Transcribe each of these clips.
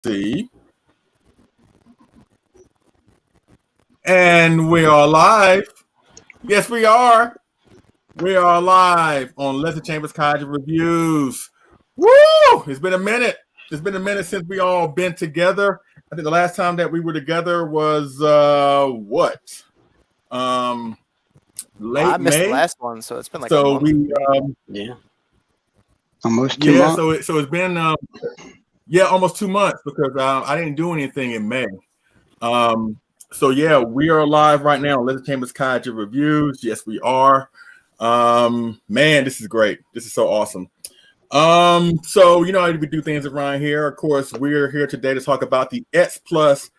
see. And we are live. Yes, we are. We are live on Leslie Chambers Kaiju Reviews. Woo! It's been a minute. It's been a minute since we all been together. I think the last time that we were together was late I missed May. the last one, so it's been like so a month. we Almost 2 months. So it's been almost 2 months because I didn't do anything in May. So yeah, we are live right now on Leslie Chambers Kaiju Reviews. Yes, we are. Man, this is great. This is so awesome. So you know how we do things around here. Of course, we're here today to talk about the X Plus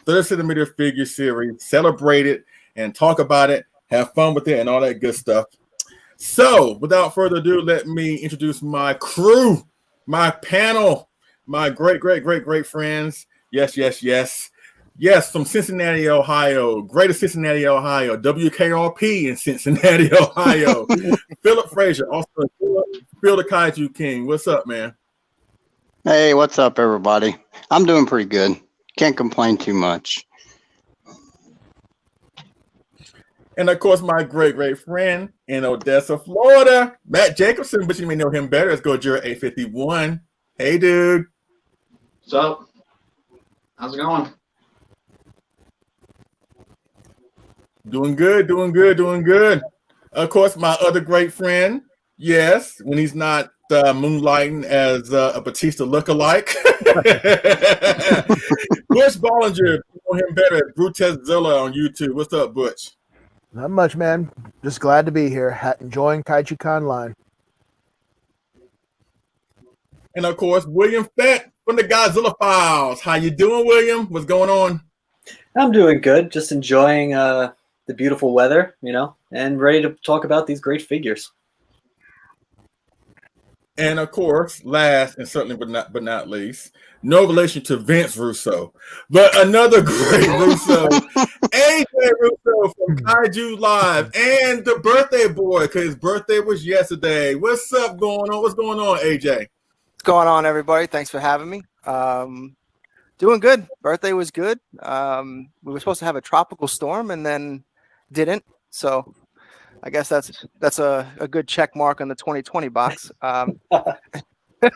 30 centimeter figure series, celebrate it and talk about it, have fun with it, and all that good stuff. So, without further ado, let me introduce my crew, my panel, my great friends. Yes, from Cincinnati, Ohio, greater Cincinnati, Ohio, WKRP in Cincinnati, Ohio. Phillip Frazier, also Phil the Kaiju King. What's up, man? Hey, what's up, everybody? I'm doing pretty good. Can't complain too much. And of course, my great friend in Odessa, Florida, Matt Jacobson, but you may know him better as Godzilla 851. Hey, dude. What's up? How's it going? Doing good. Of course, my other great friend, yes, when he's not moonlighting as a Batista lookalike, Butch Bollinger, you know him better as Brutazilla on YouTube. What's up, Butch? Not much, man. Just glad to be here. Enjoying Kaiju Con Line. And of course, William Fett from the Godzilla Files. How you doing, William? What's going on? I'm doing good. Just enjoying the beautiful weather, you know, and ready to talk about these great figures. And of course, last and certainly but not least, no relation to Vince Russo, but another great Russo, AJ Russo from Kaiju Live, and the birthday boy, because his birthday was yesterday. What's up going on? What's going on, AJ? What's going on, everybody? Thanks for having me. Doing good. Birthday was good. We were supposed to have a tropical storm and then didn't. So I guess that's a good check mark on the 2020 box.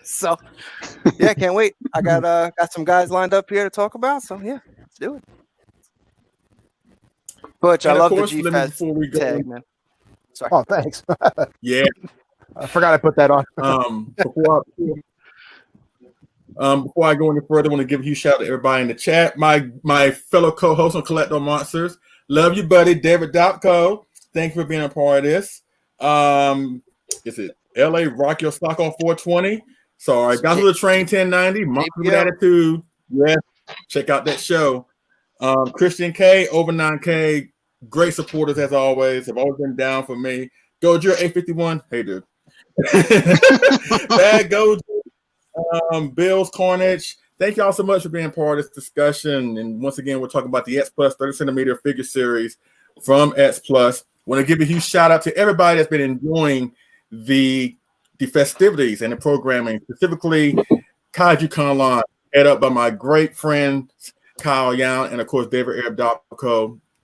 So yeah, can't wait. I got some guys lined up here to talk about. So yeah, let's do it. Butch, I love the G-Fest tag, man. Sorry. Oh, thanks. Yeah. I forgot I put that on. Before I go any further, I want to give a huge shout out to everybody in the chat. My fellow co-host on Collector Monsters. Love you, buddy. David Dopko. Thank you for being a part of this. Is it LA Rock Your Stock on 420? Sorry, Godzilla Train 1090. Monster with Attitude. Yes, check out that show. Christian K, over 9K. Great supporters as always. Have always been down for me. Gojo 851. Hey, dude. Bad Gojo. Bill's Carnage. Thank y'all so much for being part of this discussion. And once again, we're talking about the X Plus 30 centimeter figure series from X Plus. Want to give a huge shout out to everybody that's been enjoying the festivities and the programming, specifically Kaiju Con Line, head up by my great friends Kyle Young and of course David Arab.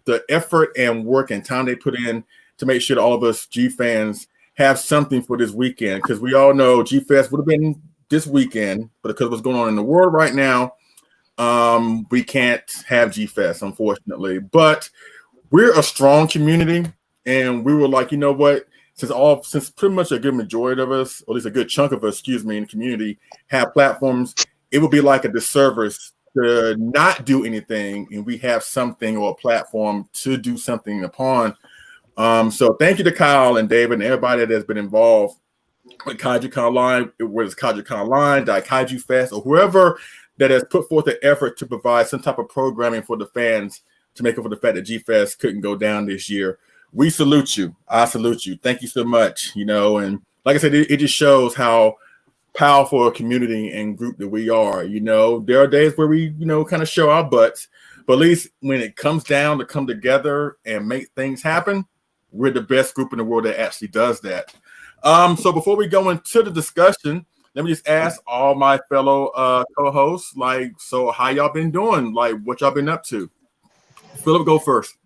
The effort and work and time they put in to make sure that all of us G fans have something for this weekend, because we all know G Fest would have been this weekend, but because of what's going on in the world right now, we can't have G Fest, unfortunately. But we're a strong community, and we were like, you know what? Since pretty much a good majority of us, or at least a good chunk of us, in the community, have platforms, it would be like a disservice to not do anything, and we have something or a platform to do something upon. So thank you to Kyle and David and everybody that has been involved with Kaiju Con Line, whether it's Kaiju Con Line, Kaiju Fest, or whoever that has put forth the effort to provide some type of programming for the fans to make up for the fact that G Fest couldn't go down this year. We salute you. I salute you. Thank you so much. You know, and like I said, it just shows how powerful a community and group that we are. You know, there are days where we, kind of show our butts, but at least when it comes down to come together and make things happen, we're the best group in the world that actually does that. So before we go into the discussion, let me just ask all my fellow co-hosts, like, so how y'all been doing? Like, what y'all been up to? Phillip, go first.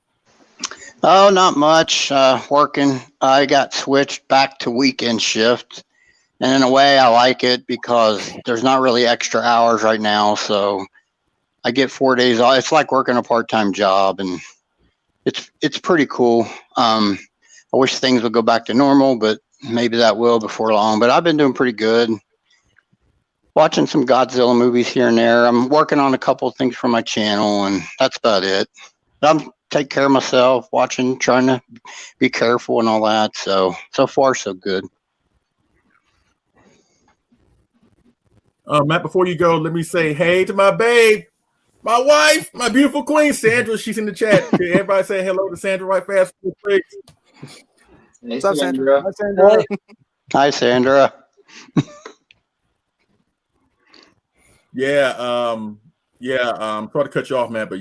Oh, not much. Working. I got switched back to weekend shift. And in a way, I like it because there's not really extra hours right now. So I get 4 days off. It's like working a part-time job, and it's pretty cool. I wish things would go back to normal, but maybe that will before long. But I've been doing pretty good. Watching some Godzilla movies here and there. I'm working on a couple of things for my channel, and that's about it. I'm take care of myself, trying to be careful and all that. So far, so good. Matt, before you go, let me say hey to my babe, my wife, my beautiful queen, Sandra. She's in the chat. Can everybody say hello to Sandra right fast, please? What's up, Sandra? Hi, Sandra. Hi, Sandra. Sorry to cut you off, man, but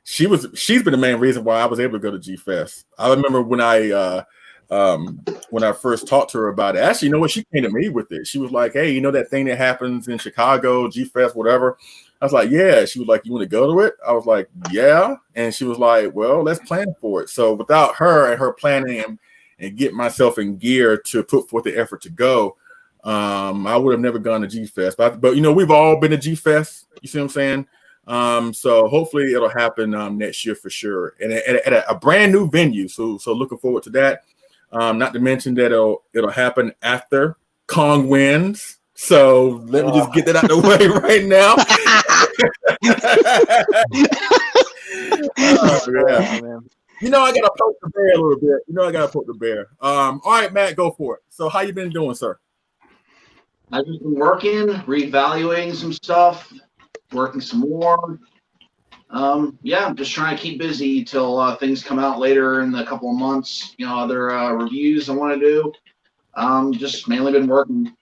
she's been the main reason why I was able to go to G Fest. I remember when I first talked to her about it. Actually, you know what? She came to me with it. She was like, "Hey, you know that thing that happens in Chicago, G Fest, whatever." I was like, "Yeah." She was like, "You want to go to it?" I was like, "Yeah." And she was like, "Well, let's plan for it." So without her and her planning and get myself in gear to put forth the effort to go, I would have never gone to G Fest. But you know, we've all been to G Fest. You see what I'm saying? So hopefully it'll happen next year for sure, and at a brand new venue. So looking forward to that. Not to mention that it'll happen after Kong wins. So let me just get that out the way right now. Man. You know I gotta poke the bear a little bit. All right, Matt, go for it. So how you been doing, sir? I've just been working, reevaluating some stuff, working some more. I'm just trying to keep busy till things come out later in a couple of months. You know, other reviews I want to do. Just mainly been working,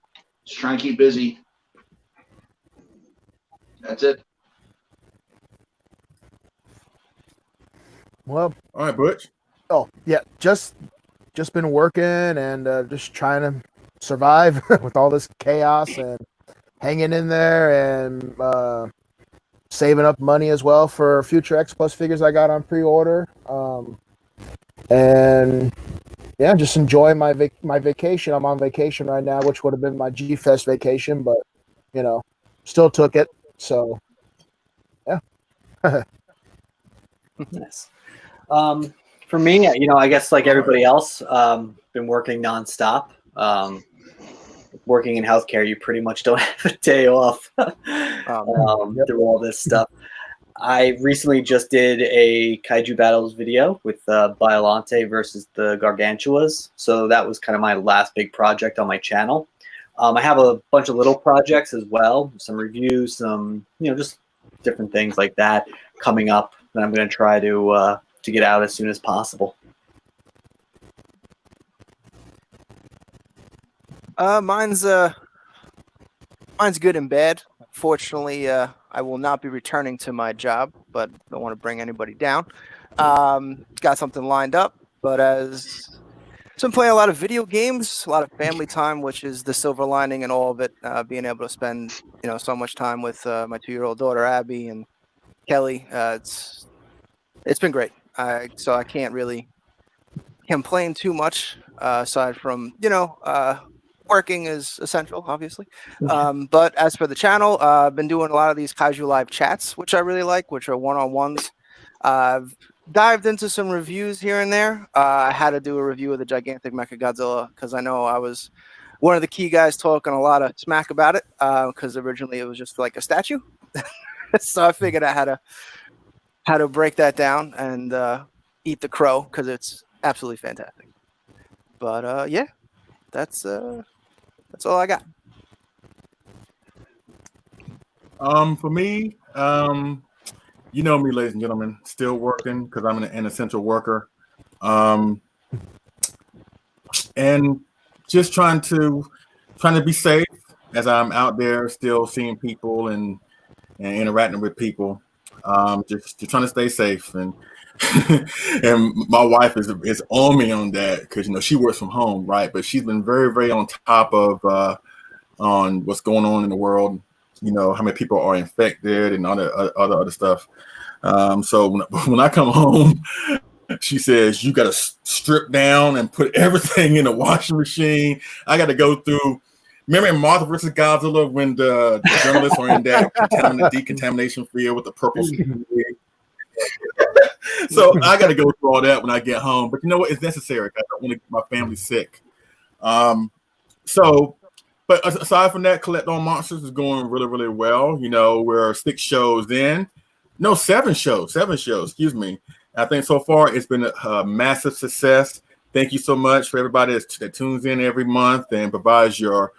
just trying to keep busy. That's it. Well, All right, Butch. oh yeah, just been working and just trying to survive with all this chaos and hanging in there and saving up money as well for future X Plus figures I got on pre-order. And yeah, just enjoying my vacation. I'm on vacation right now, which would have been my G Fest vacation, but you know, still took it. So yeah. Nice. For me, you know, I guess like everybody else, been working nonstop. Working in healthcare, you pretty much don't have a day off through all this stuff. I recently just did a Kaiju Battles video with Biolante versus the Gargantuas. So that was kind of my last big project on my channel. I have a bunch of little projects as well, some reviews, some, you know, just different things like that coming up that I'm going to try to get out as soon as possible. Mine's good and bad. Fortunately, I will not be returning to my job, but don't want to bring anybody down. Got something lined up, but so I'm playing a lot of video games, a lot of family time, which is the silver lining in all of it. Being able to spend, you know, so much time with my 2-year-old daughter Abby and Kelly. It's been great. So I can't really complain too much aside from, you know, working is essential, obviously. But as for the channel, I've been doing a lot of these Kaiju live chats, which I really like, which are one-on-ones. I've dived into some reviews here and there. I had to do a review of the gigantic Mechagodzilla because I know I was one of the key guys talking a lot of smack about it because originally it was just like a statue. So I figured I had to break that down and eat the crow because it's absolutely fantastic. But yeah, that's all I got. For me, you know me, ladies and gentlemen, still working because I'm an essential worker, and just trying to be safe as I'm out there, still seeing people and interacting with people. Just trying to stay safe, and and my wife is on me on that because, you know, she works from home, right? But she's been very, very on top of on what's going on in the world. You know, how many people are infected and other stuff. So when I come home, she says, you got to strip down and put everything in the washing machine. I got to go through. Remember in Martha vs. Godzilla when the journalists are in that decontamination field with the purple skin? So I got to go through all that when I get home. But you know what? It's necessary. I don't want to get my family sick. But aside from that, Collect All Monsters is going really, really well. You know, we're 6 shows in. No, 7 shows. 7 shows, excuse me. I think so far it's been a massive success. Thank you so much for everybody that tunes in every month and provides your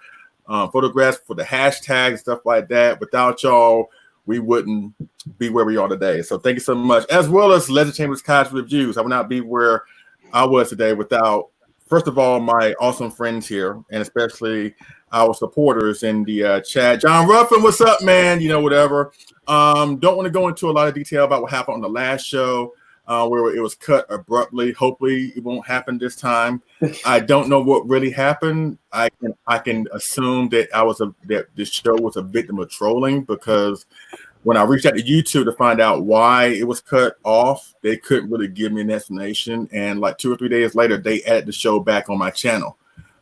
photographs for the hashtag and stuff like that. Without y'all, we wouldn't be where we are today. So thank you so much. As well as Legend Chambers Kaiju Reviews. I would not be where I was today without, first of all, my awesome friends here, and especially our supporters in the chat. John Ruffin, what's up, man? You know, whatever. Don't want to go into a lot of detail about what happened on the last show, where it was cut abruptly. Hopefully it won't happen this time. I don't know what really happened. I can assume that that this show was a victim of trolling, because when I reached out to YouTube to find out why it was cut off, they couldn't really give me an explanation. And like 2 or 3 days later, they added the show back on my channel.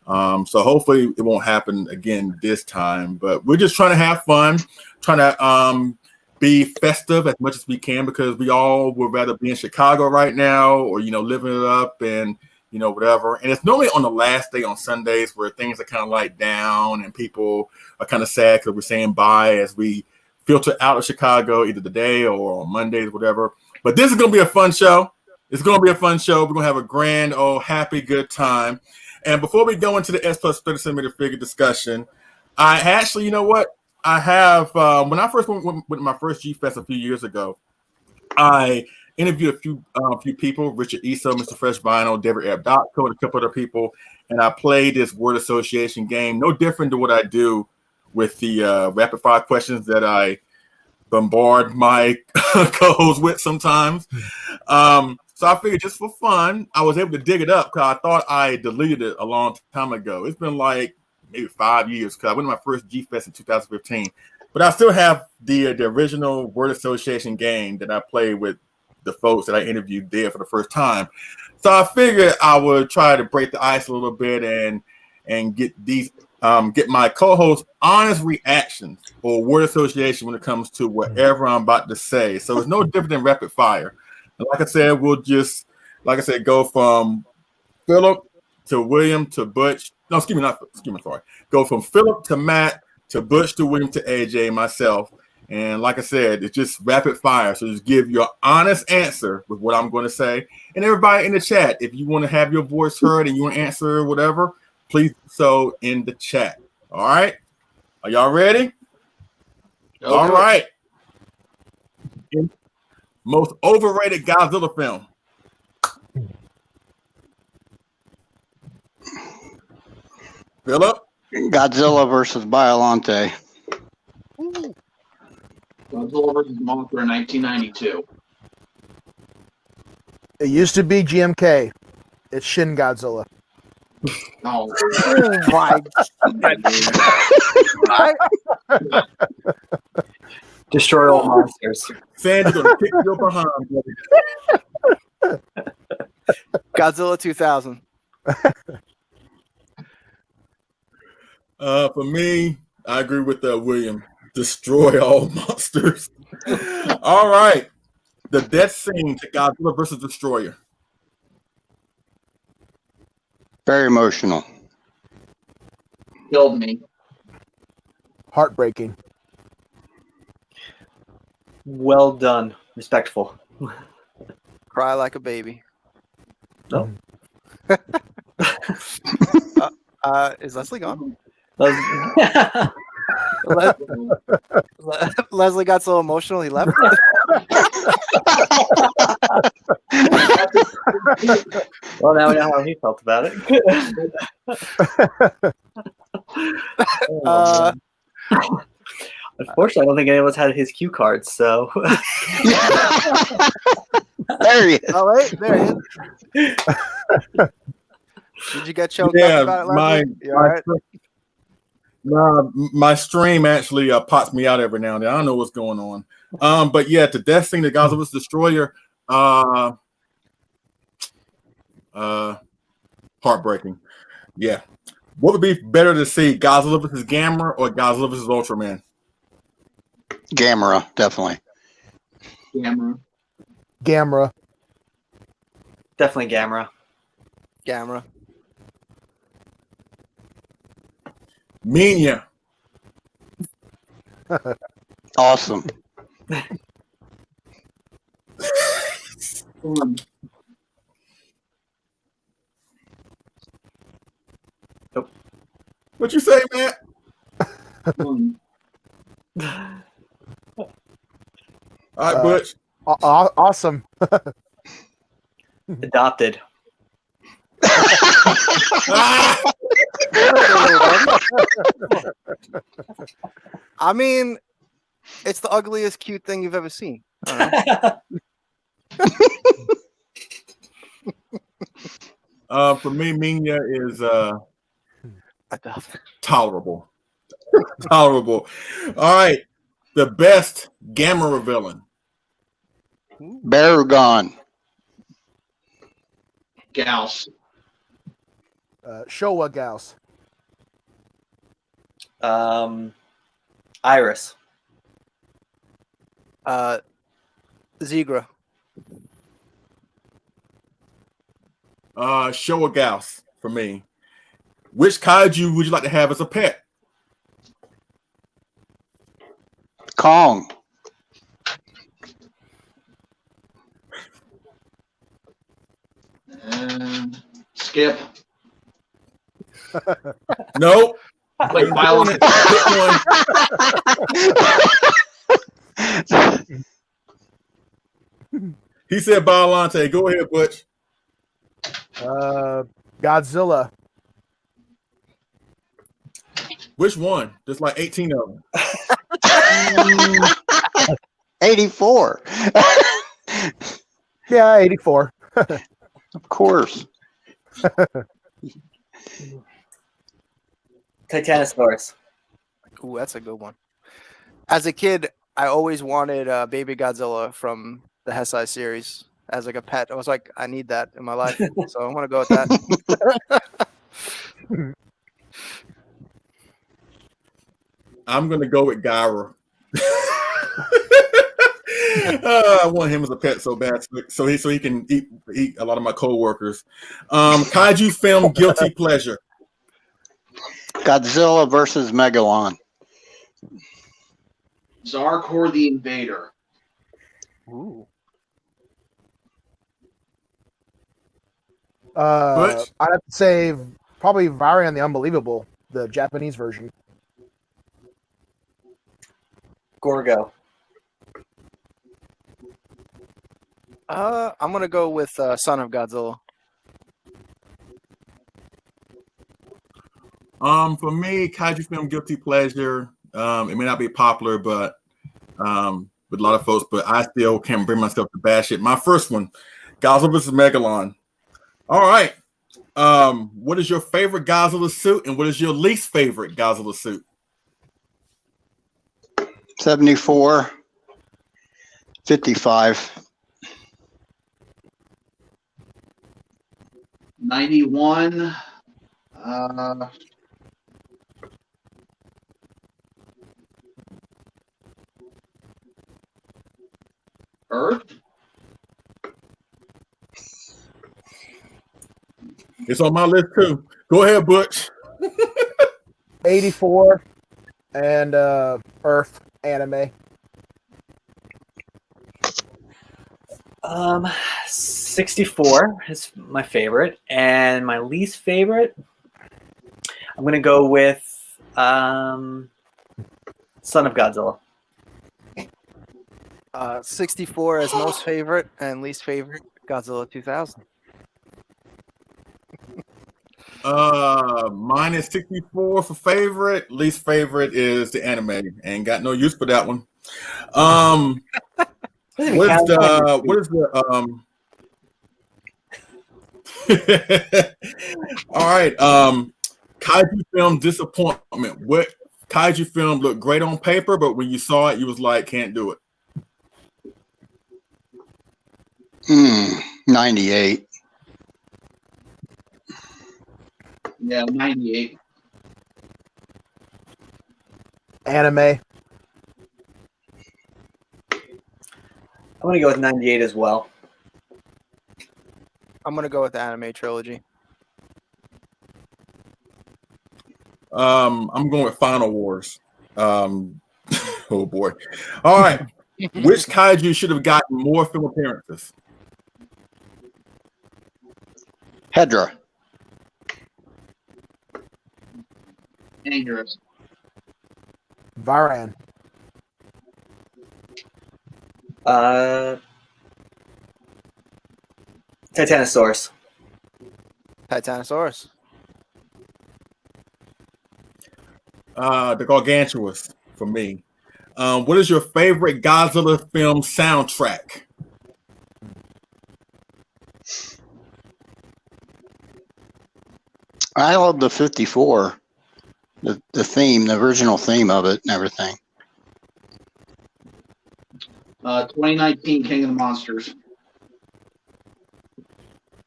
So hopefully it won't happen again this time. But we're just trying to have fun, trying to be festive as much as we can, because we all would rather be in Chicago right now, or, you know, living it up and, you know, whatever. And it's normally on the last day on Sundays where things are kind of like down and people are kind of sad because we're saying bye as we filter out of Chicago either today or on Mondays, whatever. But this is going to be a fun show. It's going to be a fun show. We're going to have a grand, happy, good time. And before we go into the S plus 30 centimeter figure discussion, I actually, you know what? I have, when I first went with my first G Fest a few years ago, I interviewed a few people, Richard Iso, Mr. Fresh Vinyl, David Abdotko, and a couple other people. And I played this word association game, no different than what I do with the rapid fire questions that I bombard my co-hosts with sometimes. So I figured just for fun, I was able to dig it up because I thought I deleted it a long time ago. It's been like maybe 5 years because I went to my first G Fest in 2015. But I still have the original word association game that I played with the folks that I interviewed there for the first time. So I figured I would try to break the ice a little bit and get these get my co-host honest reactions for word association when it comes to whatever I'm about to say. So it's no different than rapid fire. And like I said, we'll just, go from Phillip to William to Butch. No, sorry. Go from Phillip to Matt to Butch to William to AJ, myself. And like I said, it's just rapid fire. So just give your honest answer with what I'm going to say. And everybody in the chat, if you want to have your voice heard and you want to answer whatever, please do so in the chat. All right? Are y'all ready? Okay. All right. Most overrated Godzilla film. Phillip? Godzilla versus Biollante. Godzilla vs. Mothra in 1992. It used to be GMK. It's Shin Godzilla. Oh, my Destroy all monsters. Sandy's gonna kick your behind. Godzilla 2000. For me, I agree with William. Destroy all monsters. All right. The death scene to Godzilla versus Destroyer. Very emotional. killed me. Heartbreaking. Well done. Respectful. Cry like a baby. No. Is Leslie gone? That Leslie got so emotional he left. Well, now we know how he felt about it. Unfortunately, I don't think any of us had his cue cards, so. There he is. Oh, wait, there he is. Did you get choked Yeah, up about it, Leslie? You all right? Nah, my stream actually pops me out every now and then. I don't know what's going on. But yeah, the death scene of Godzilla's Destroyer, heartbreaking. Yeah. What would be better to see, Godzilla vs. Gamera or Godzilla vs. Ultraman? Gamera, definitely. Gamera. Definitely Gamera. Gamera. Minya. Awesome. What you say, Matt? All right, Butch. Awesome. Adopted. I mean, it's the ugliest cute thing you've ever seen. I don't know. For me, Minya is Adopted. tolerable. Tolerable. All right. The best Gamera villain. Barugon. Gauss. Showa Gauss. Iris. Zegra. Showa Gauss for me. Which kaiju would you like to have as a pet? Kong. And Skip. Nope. Like violent. He said Biolante. Go ahead, Butch. Godzilla. Which one? There's like 18 of them. 84. Yeah, 84. Of course. Titanosaurus. Ooh, that's a good one. As a kid, I always wanted Baby Godzilla from the Heisei series as like a pet. I was like, I need that in my life, so I want to go with that. I'm gonna go with Gyra. I want him as a pet so bad, so he can eat a lot of my coworkers. Kaiju film guilty pleasure. Godzilla versus Megalon. Zarkor the Invader. Ooh. Butch? I'd have to say probably Varian the Unbelievable, the Japanese version. Gorgo. I'm gonna go with Son of Godzilla. For me, kaiju film guilty pleasure. It may not be popular, but with a lot of folks, but I still can't bring myself to bash it. My first one, Godzilla vs. Megalon. All right. What is your favorite Godzilla suit, and what is your least favorite Godzilla suit? 74. 55. 91. Earth. It's on my list too. Go ahead, Butch. 84 and Earth anime. 64 is my favorite, and my least favorite, I'm gonna go with Son of Godzilla. 64 as most favorite, and least favorite, Godzilla 2000. Mine is 64 for favorite. Least favorite is the anime. Ain't got no use for that one. What is the all right, kaiju film disappointment. What kaiju film looked great on paper, but when you saw it, you was like, can't do it? 98. Yeah, 98. Anime. I'm gonna go with 98 as well. I'm gonna go with the anime trilogy. I'm going with Final Wars. Oh boy. All right. Which kaiju should have gotten more film appearances? Hedra. Dangerous. Varan. Titanosaurus. Titanosaurus. The Gargantuous for me. What is your favorite Godzilla film soundtrack? I love the 54. The theme, the original theme of it and everything. 2019 King of the Monsters.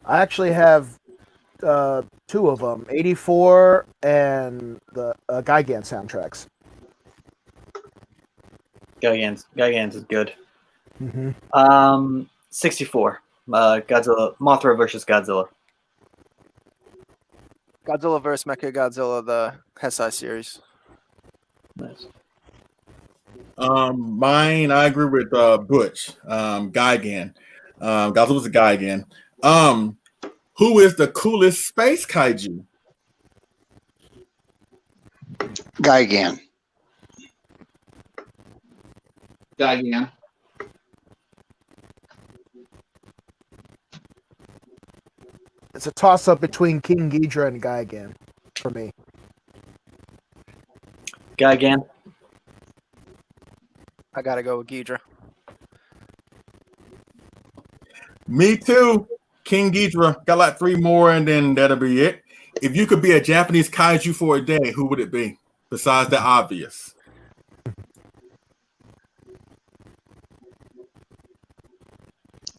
I actually have two of them, 84 and the Gigan soundtracks. Gigans is good. Mm-hmm. 64. Godzilla, Mothra versus Godzilla. Godzilla vs. Mechagodzilla, the Heisei series. Nice. Mine, I agree with Butch. Gigan. Godzilla's a Gigan. Who is the coolest space kaiju? Gigan. Gigan. It's a toss-up between King Ghidorah and Gigan for me. Gigan. I gotta go with Ghidorah. Me too. King Ghidorah. Got like 3 more, and then that'll be it. If you could be a Japanese kaiju for a day, who would it be? Besides the obvious.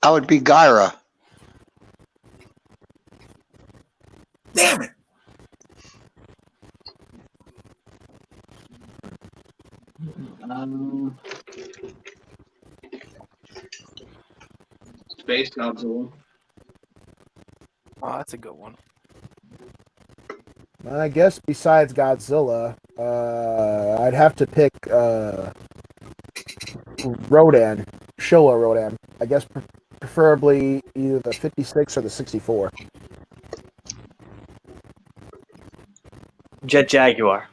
I would be Gyra. Damn it. Space Godzilla. Oh, that's a good one. I guess besides Godzilla, I'd have to pick Rodan, Showa Rodan. I guess preferably either the 56 or the 64. Jet Jaguar.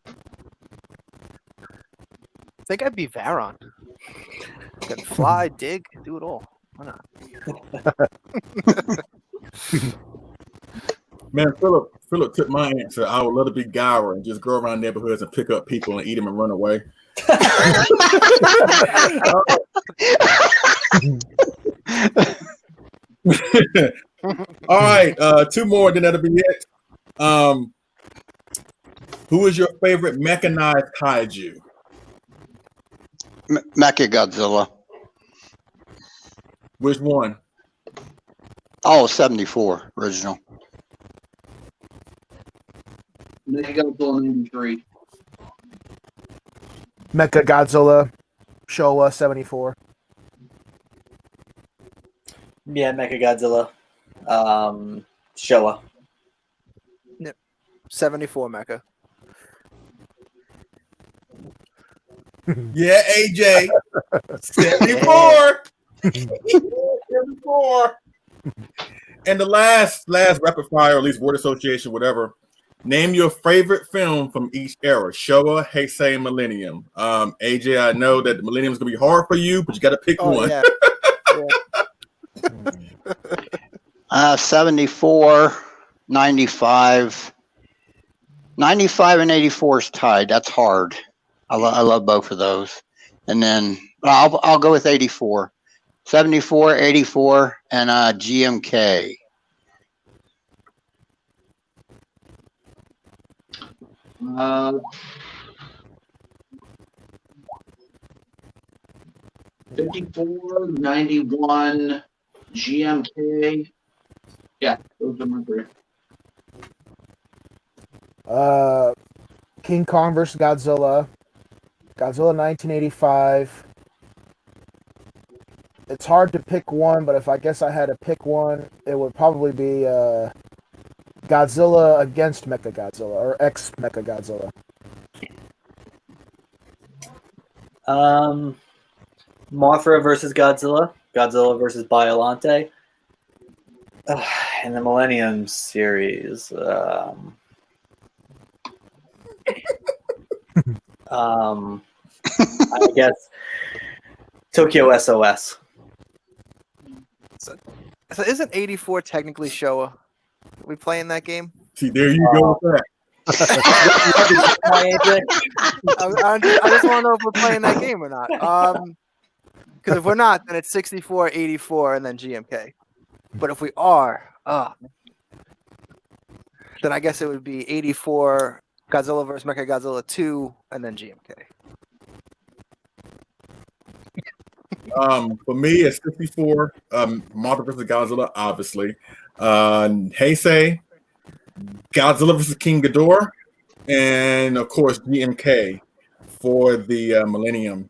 I think I'd be Varon. Can fly, dig, do it all. Why not? Man, Phillip took my answer. I would love to be Gyra and just go around neighborhoods and pick up people and eat them and run away. All right, 2 more, then that'll be it. Who is your favorite mechanized kaiju? Mechagodzilla. Which one? Oh, 74 original. Mechagodzilla 93. Mechagodzilla, Showa 74. Yeah, Mechagodzilla. Showa. 74 Mecha. Yeah, AJ. 74. 74. And the last rapid fire, or at least word association, whatever. Name your favorite film from each era: Showa, Heisei, Millennium. AJ, I know that the Millennium is gonna be hard for you, but you got to pick one. Yeah. 74, 95. 95 and 84 is tied. That's hard. I love both of those. And then I'll go with 84. 74, 84, and GMK. $54, $91, GMK. Yeah, those are my three. King Kong versus Godzilla. Godzilla 1985. It's hard to pick one, but if I guess I had to pick one, it would probably be Godzilla against Mechagodzilla, or ex-Mechagodzilla. Mothra versus Godzilla. Godzilla versus Biollante. In the Millennium series. I guess Tokyo SOS. So isn't 84 technically Showa? Are we playing that game? See, there you go with that. I just want to know if we're playing that game or not. Because if we're not, then it's 64, 84, and then GMK. But if we are, then I guess it would be 84, Godzilla vs. Mechagodzilla 2, and then GMK. For me, it's 54. Mothra vs. Godzilla, obviously. Heisei, Godzilla vs. King Ghidorah, and of course GMK for the Millennium.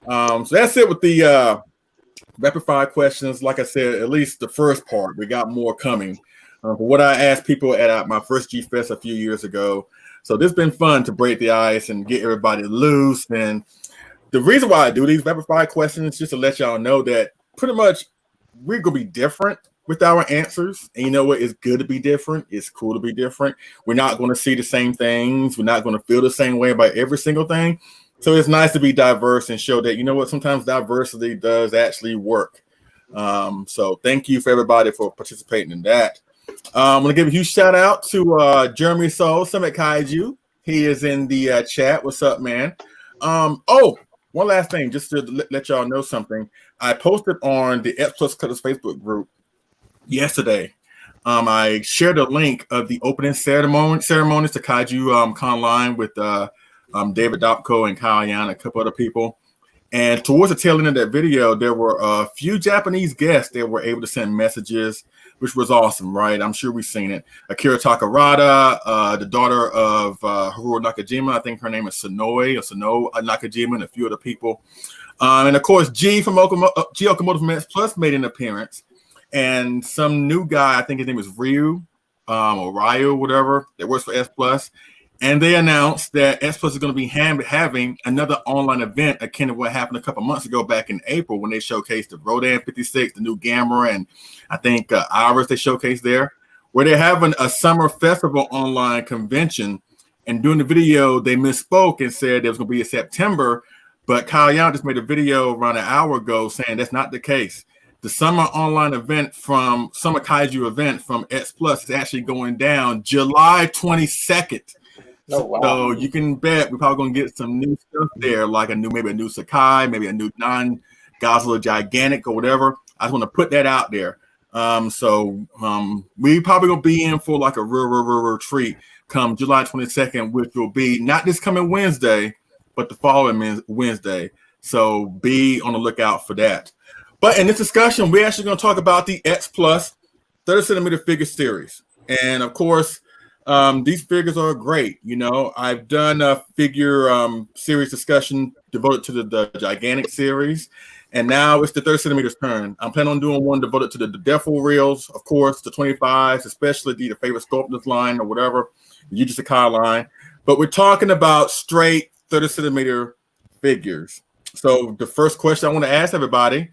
So that's it with the rapid fire questions. Like I said, at least the first part. We got more coming. For what I asked people at my first G Fest a few years ago. So this has been fun to break the ice and get everybody loose. And the reason why I do these rapid fire questions is just to let y'all know that pretty much we're gonna be different with our answers. And you know what? It's good to be different. It's cool to be different. We're not going to see the same things. We're not going to feel the same way about every single thing. So it's nice to be diverse and show that, you know what, sometimes diversity does actually work. So thank you for everybody for participating in that. I'm going to give a huge shout out to Jeremy Soul, Summit Kaiju. He is in the chat. What's up, man? Oh, one last thing, just to let y'all know something. I posted on the X Plus Cutters Facebook group yesterday. I shared a link of the opening ceremonies to Kaiju Con Line with David Dopko and Kyle Yan, a couple other people. And towards the tail end of that video, there were a few Japanese guests that were able to send messages, which was awesome, right? I'm sure we've seen it. Akira Takarada, the daughter of Haruo Nakajima, I think her name is Sonoe Nakajima, and a few other people. And of course, G Okamoto from X Plus made an appearance. And some new guy, I think his name is Ryu or Ryu, whatever, that works for S Plus. And they announced that S Plus is going to be having another online event akin to what happened a couple months ago back in April when they showcased the Rodan 56, the new Gamera, and I think Iris they showcased there, where they're having a summer festival online convention. And during the video, they misspoke and said it was going to be in September, but Kyle Young just made a video around an hour ago saying that's not the case. The summer online event from Summer Kaiju event from X Plus is actually going down July 22nd. Oh, wow. So you can bet we're probably going to get some new stuff there, like maybe a new Sakai, maybe a new non-Godzilla Gigantic or whatever. I just want to put that out there. So we probably going to be in for like a real treat come July 22nd, which will be not this coming Wednesday, but the following Wednesday. So be on the lookout for that. But in this discussion, we're actually going to talk about the X Plus 30 centimeter figure series. And of course, these figures are great. You know, I've done a figure series discussion devoted to the Gigantic series. And now it's the 30 centimeters turn. I'm planning on doing one devoted to the Defo reels, of course, the 25s, especially the favorite sculptors line or whatever, the Yuji Sakai line. But we're talking about straight 30 centimeter figures. So the first question I want to ask everybody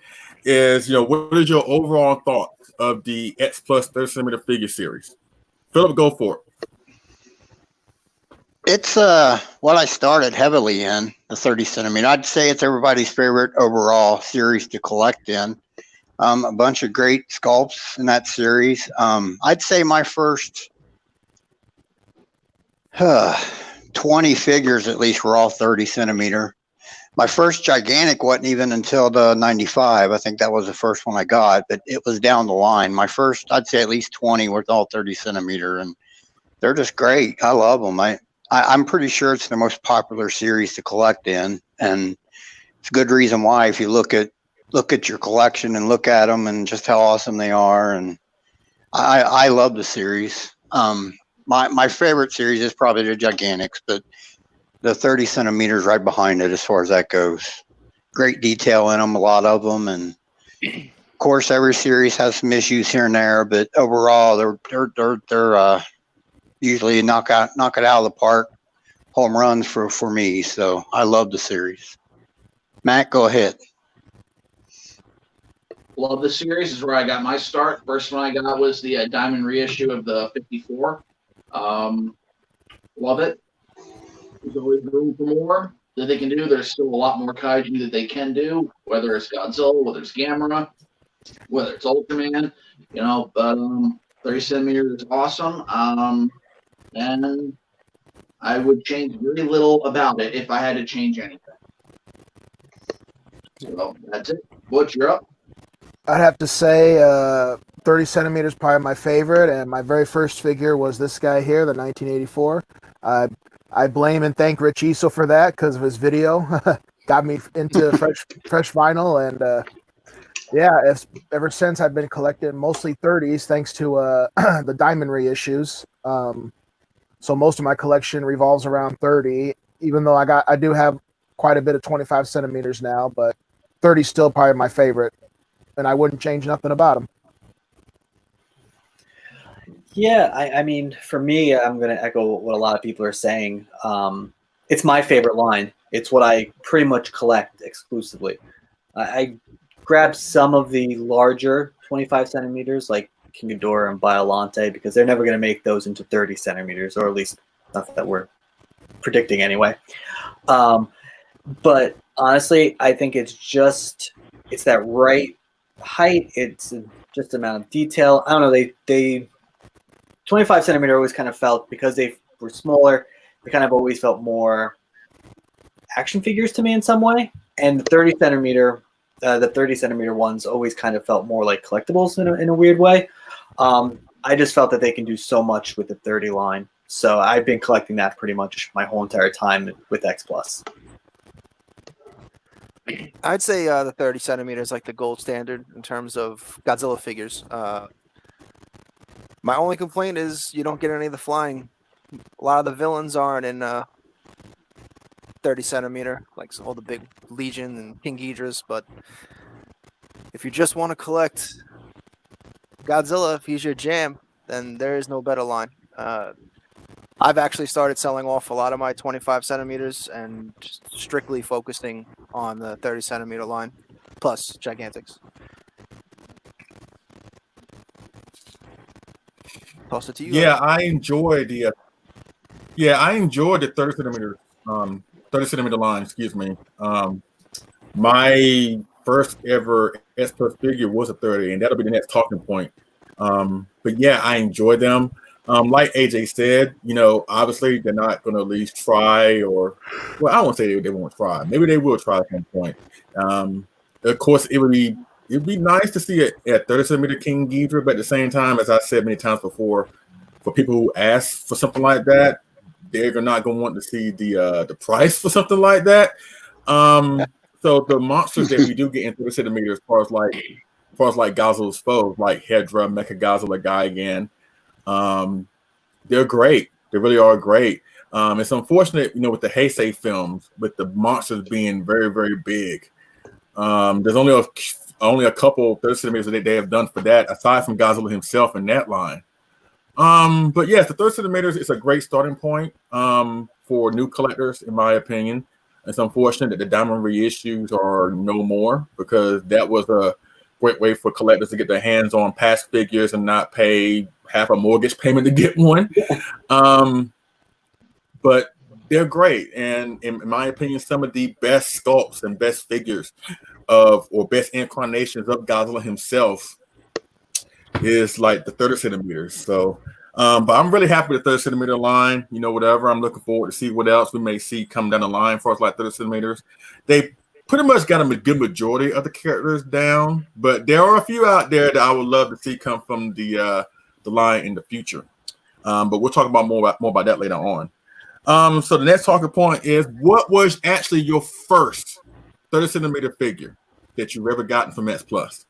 is, you know, what is your overall thoughts of the X Plus 30 centimeter figure series? Phillip, go for it. It's what I started heavily in, the 30 centimeter. I'd say it's everybody's favorite overall series to collect in. A bunch of great sculpts in that series. I'd say my first 20 figures at least were all 30 centimeter. My first Gigantic wasn't even until the 95. I think that was the first one I got, but it was down the line. My first, I'd say at least 20 were all 30 centimeter, and they're just great. I love them. I I'm pretty sure it's the most popular series to collect in, and it's a good reason why. If you look at your collection and look at them and just how awesome they are, and I love the series. My favorite series is probably the Gigantics, but the 30 centimeters right behind it as far as that goes. Great detail in them, a lot of them, and of course every series has some issues here and there, but overall they're usually knock it out of the park, home runs for me. So I love the series. Matt, go ahead. Love the series. This is where I got my start. First one I got was the Diamond reissue of the 54. Love it. There's always room for more that they can do. There's still a lot more kaiju that they can do, whether it's Godzilla, whether it's Gamera, whether it's Ultraman, but 30 centimeters is awesome. And I would change very little about it if I had to change anything. So that's it. Butch, you're up. I'd have to say 30 centimeters probably my favorite, and my very first figure was this guy here, the 1984. I blame and thank Rich Iso for that because of his video. Got me into fresh vinyl, and ever since I've been collecting mostly 30s thanks to the Diamond reissues. So most of my collection revolves around 30, even though I do have quite a bit of 25 centimeters now, but 30 is still probably my favorite, and I wouldn't change nothing about them. Yeah, I mean, for me, I'm going to echo what a lot of people are saying. It's my favorite line. It's what I pretty much collect exclusively. I grabbed some of the larger 25 centimeters, like King Ghidorah and Biollante, because they're never going to make those into 30 centimeters, or at least not that we're predicting anyway. But honestly, I think it's that right height. It's just amount of detail. I don't know. They 25 centimeter always kind of felt, because they were smaller, they kind of always felt more action figures to me in some way. And the 30 centimeter ones always kind of felt more like collectibles in a weird way. I just felt that they can do so much with the 30 line. So I've been collecting that pretty much my whole entire time with X Plus. I'd say the 30 centimeters like the gold standard in terms of Godzilla figures. My only complaint is you don't get any of the flying. A lot of the villains aren't in 30 centimeter, like all the big Legion and King Ghidras. But if you just want to collect Godzilla, if he's your jam, then there is no better line. I've actually started selling off a lot of my 25 centimeters and just strictly focusing on the 30 centimeter line, plus Gigantics. Toss it to you. Yeah, I enjoy the 30 centimeter line. Excuse me. My first ever S Plus figure was a 30, and that'll be the next talking point. But yeah, I enjoy them. Like AJ said, obviously they're not going to at least try, or I won't say they won't try. Maybe they will try at some point. Of course, it'd be nice to see it at 30 centimeter King Ghidra, but at the same time, as I said many times before, for people who ask for something like that, they're not going to want to see the price for something like that. So the monsters that we do get in 30 centimeters, as far as like Godzilla's foes, like Hedra, Mechagodzilla, Gigan, they're great. They really are great. It's unfortunate, with the Heisei films, with the monsters being very, very big. There's only a couple 30 centimeters that they have done for that, aside from Godzilla himself in that line. But yes, the 30 centimeters is a great starting point for new collectors, in my opinion. It's unfortunate that the Diamond reissues are no more, because that was a great way for collectors to get their hands on past figures and not pay half a mortgage payment to get one. But they're great, and in my opinion, some of the best sculpts and best figures or best incarnations of Godzilla himself is like the 30 centimeters. So, but I'm really happy with the 30 centimeter line. Whatever. I'm looking forward to see what else we may see come down the line for us, like 30 centimeters. They pretty much got a good majority of the characters down, but there are a few out there that I would love to see come from the line in the future. But we'll talk about more about that later on. So the next talking point is, what was actually your first 30 centimeter figure that you've ever gotten from X Plus?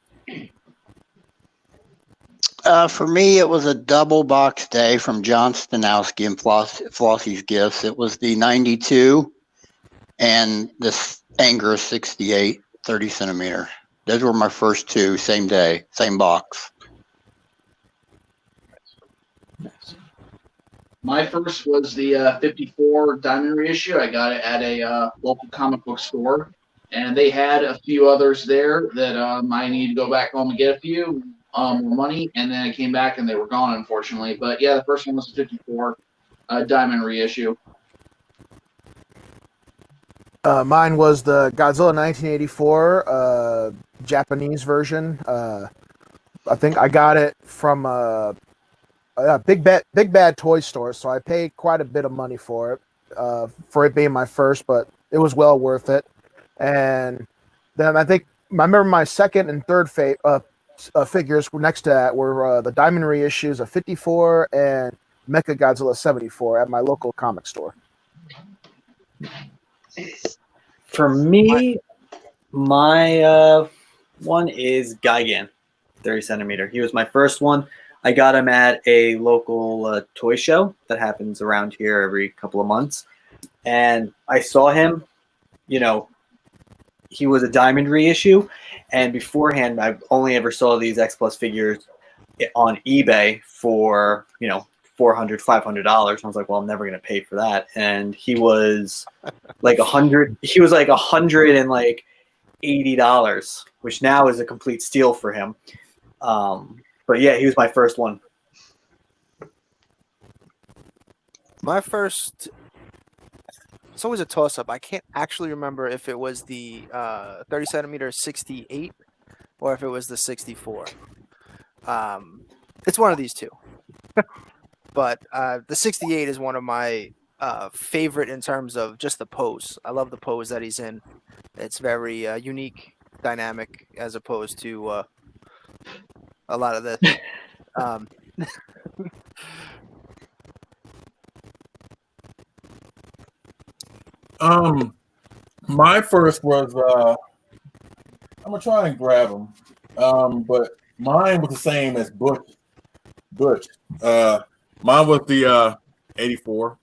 For me, it was a double box day from John Stanowski and Flossie's Gifts. It was the 92 and this Anger 68 30 centimeter. Those were my first two, same day, same box. My first was the 54 diamond reissue. I got it at a local comic book store, and they had a few others there that I need to go back home and get a few more money, and then I came back and they were gone, unfortunately. But yeah, the first one was the 54 diamond reissue. Mine was the Godzilla 1984 Japanese version. I think I got it from Big Bad Toy Store, so I paid quite a bit of money for it being my first, but it was well worth it. And then I remember my second and third figures were next to that were the Diamond reissues of 54 and Mecha Godzilla 74 at my local comic store. For me, my one is Gigan, 30 centimeter. He was my first one. I got him at a local toy show that happens around here every couple of months. And I saw him, he was a diamond reissue. And beforehand, I only ever saw these X Plus figures on eBay for, $400, $500. I was like, well, I'm never going to pay for that. And he was like $100. He was like $180, which now is a complete steal for him. But yeah, he was my first one. My first, it's always a toss-up. I can't actually remember if it was the 30 centimeter 68 or if it was the 64. It's one of these two. But the 68 is one of my favorite in terms of just the pose. I love the pose that he's in. It's very unique, dynamic, as opposed to a lot of this. My first was I'm gonna try and grab them, but mine was the same as Butch. Mine was the 84.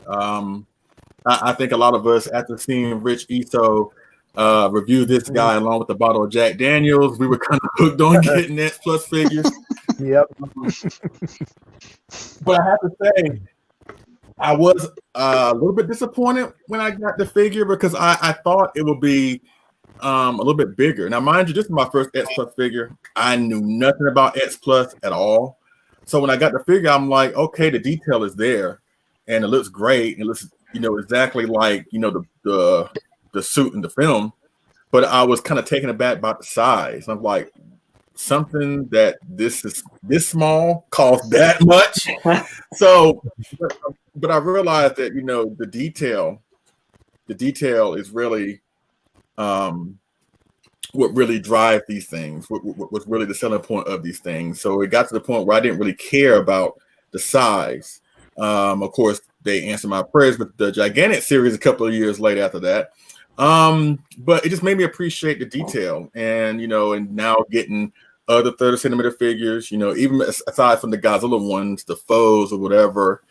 I think a lot of us, after seeing Rich Ito review this guy along with the bottle of Jack Daniels, we were kind of hooked on getting X Plus figures. Yep. But I have to say, I was a little bit disappointed when I got the figure because I thought it would be a little bit bigger. Now, mind you, this is my first X Plus figure. I knew nothing about X Plus at all. So when I got the figure, I'm like, okay, the detail is there, and it looks great. It looks, exactly like the suit in the film. But I was kind of taken aback by the size. I'm like, something that this is this small costs that much. So, but I realized that the detail is really what really drives these things, what was really the selling point of these things. So it got to the point where I didn't really care about the size. Of course, they answered my prayers with the Gigantic series a couple of years later after that. But it just made me appreciate the detail, and and now getting other 30 centimeter figures, even aside from the Godzilla ones, the foes or whatever,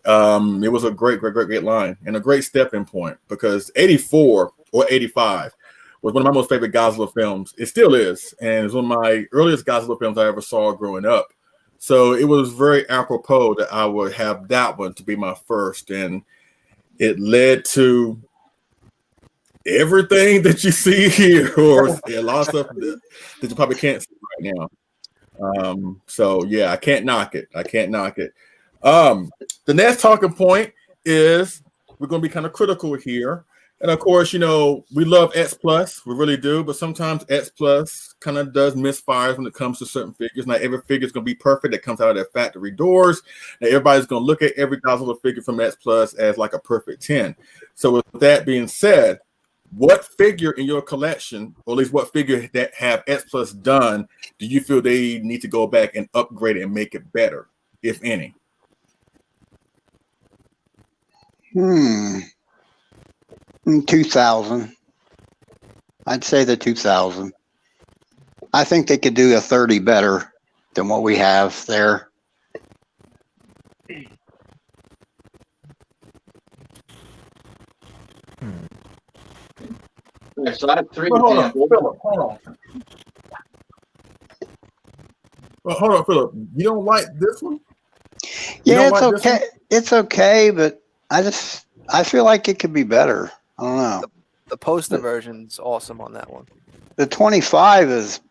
it was a great line and a great stepping point, because 84 or 85 was one of my most favorite Godzilla films. It still is, and it's one of my earliest Godzilla films I ever saw growing up. So it was very apropos that I would have that one to be my first, and it led to everything that you see here, or a lot of stuff that you probably can't see right now. So yeah, I can't knock it. The next talking point is we're going to be kind of critical here. And of course, we love X Plus, we really do, but sometimes X Plus kind of does misfires when it comes to certain figures. Not every figure is going to be perfect that comes out of their factory doors. Now, everybody's going to look at every Godzilla figure from X Plus as like a perfect 10. So with that being said, what figure in your collection, or at least what figure that have X Plus done, do you feel they need to go back and upgrade it and make it better, if any? 2000. I'd say the 2000. I think they could do a 30 better than what we have there. Okay, so I have three Hold on, examples. Phillip. Hold on. Well, hold on, Phillip. You don't like this one? Yeah, it's like this okay. It's okay, but I feel like it could be better. I don't know. The poster version's awesome on that one. The 25 is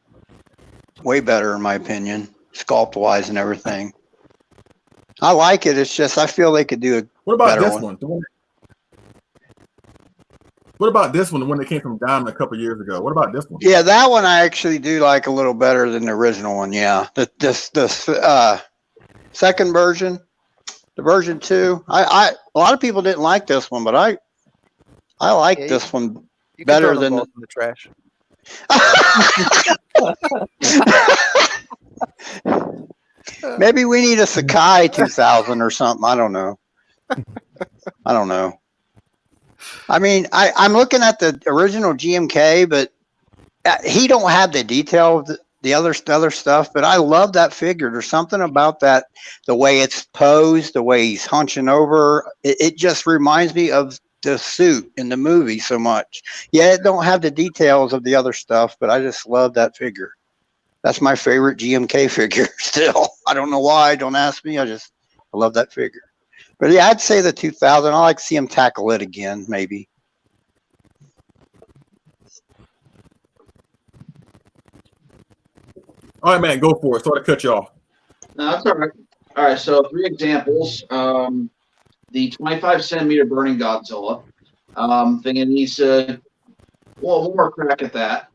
way better in my opinion, sculpt wise and everything. I like it. It's just I feel they could do a What about better this one? What about this one? The one that came from Diamond a couple years ago. What about this one? Yeah, that one I actually do like a little better than the original one. Yeah, the second version, the version 2. A lot of people didn't like this one, but I like this one better than both in the trash. Maybe we need a Sakai 2000 or something. I don't know. I mean, I'm looking at the original GMK, but he don't have the detail of the other stuff. But I love that figure. There's something about that, the way it's posed, the way he's hunching over. It just reminds me of the suit in the movie so much. Yeah, it don't have the details of the other stuff, but I just love that figure. That's my favorite GMK figure still. I don't know why. Don't ask me. I love that figure. But yeah, I'd say the 2000. I like to see him tackle it again, maybe. All right, man, go for it. Sorry to cut you off. No, that's all right. All right, so 3 examples. The 25 centimeter burning Godzilla. Thinking he's one more crack at that.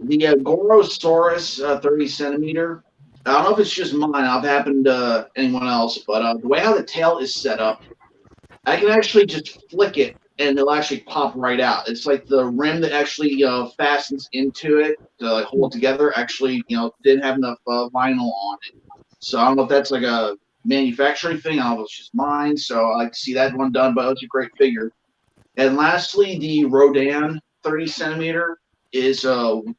The Gorosaurus 30 centimeter. I don't know if it's just mine. I've happened to anyone else, but the way how the tail is set up, I can actually just flick it and it'll actually pop right out. It's like the rim that actually fastens into it to hold it together actually didn't have enough vinyl on it. So I don't know if that's like a manufacturing thing. I don't know if it's just mine. So I like to see that one done, but it's a great figure. And lastly, the Rodan 30 centimeter is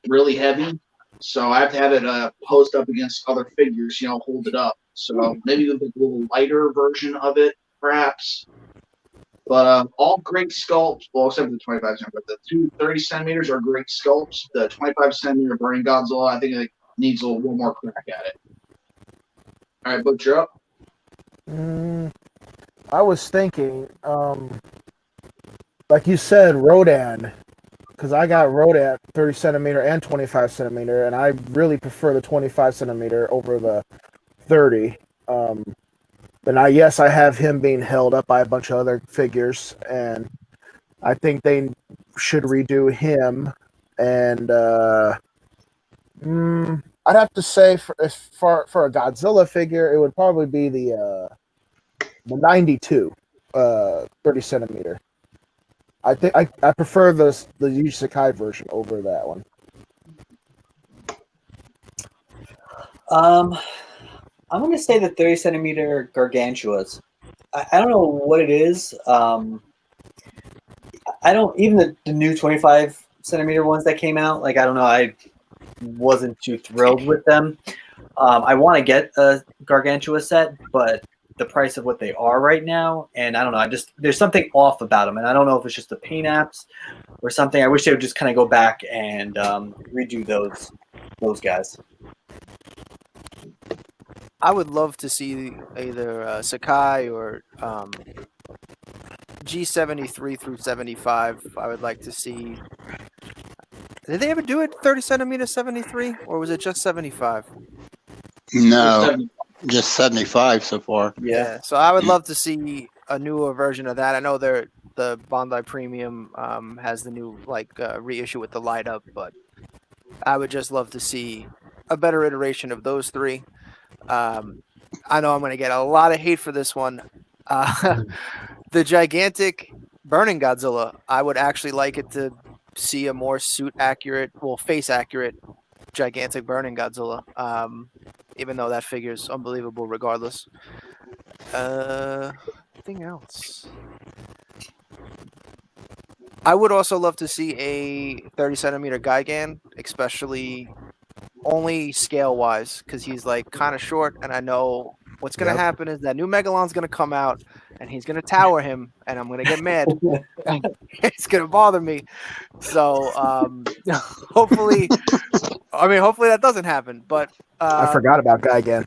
really heavy. So I have to have it posed up against other figures, hold it up. So maybe a little lighter version of it, perhaps. But all great sculpts, well, except for the 25 centimeter. But the 2 30 centimeters are great sculpts. The 25 centimeter Burning Godzilla, I think it needs a little more crack at it. All right, Butch, you're up. I was thinking, like you said, Rodan. Because I got Rodan 30 centimeter and 25 centimeter, and I really prefer the 25 centimeter over the 30. And I have him being held up by a bunch of other figures, and I think they should redo him. And I'd have to say for a Godzilla figure, it would probably be the 92 30 centimeter. I think I prefer the Yuji Sakai version over that one. I'm going to say the 30 centimeter Gargantuas. I don't know what it is. I don't even the new 25 centimeter ones that came out. Like I don't know. I wasn't too thrilled with them. I want to get a Gargantua set, but the price of what they are right now, and I don't know. There's something off about them, and I don't know if it's just the paint apps or something. I wish they would just kind of go back and redo those guys. I would love to see either Sakai or G73 through 75. I would like to see. Did they ever do it 30 centimeter 73, or was it just 75? No, just 75 so far. Yeah, so I would love to see a newer version of that. I know the Bandai Premium has the new reissue with the light up, but I would just love to see a better iteration of those 3. I know I'm going to get a lot of hate for this one. The gigantic Burning Godzilla, I would actually like it to see a more face accurate gigantic Burning Godzilla. Even though that figure is unbelievable regardless. Anything else? I would also love to see a 30-centimeter Gigan, especially only scale-wise, because he's like kind of short, and I know what's going to happen is that new Megalon's going to come out, and he's going to tower him, and I'm going to get mad. It's going to bother me. So hopefully that doesn't happen. But I forgot about Gigan.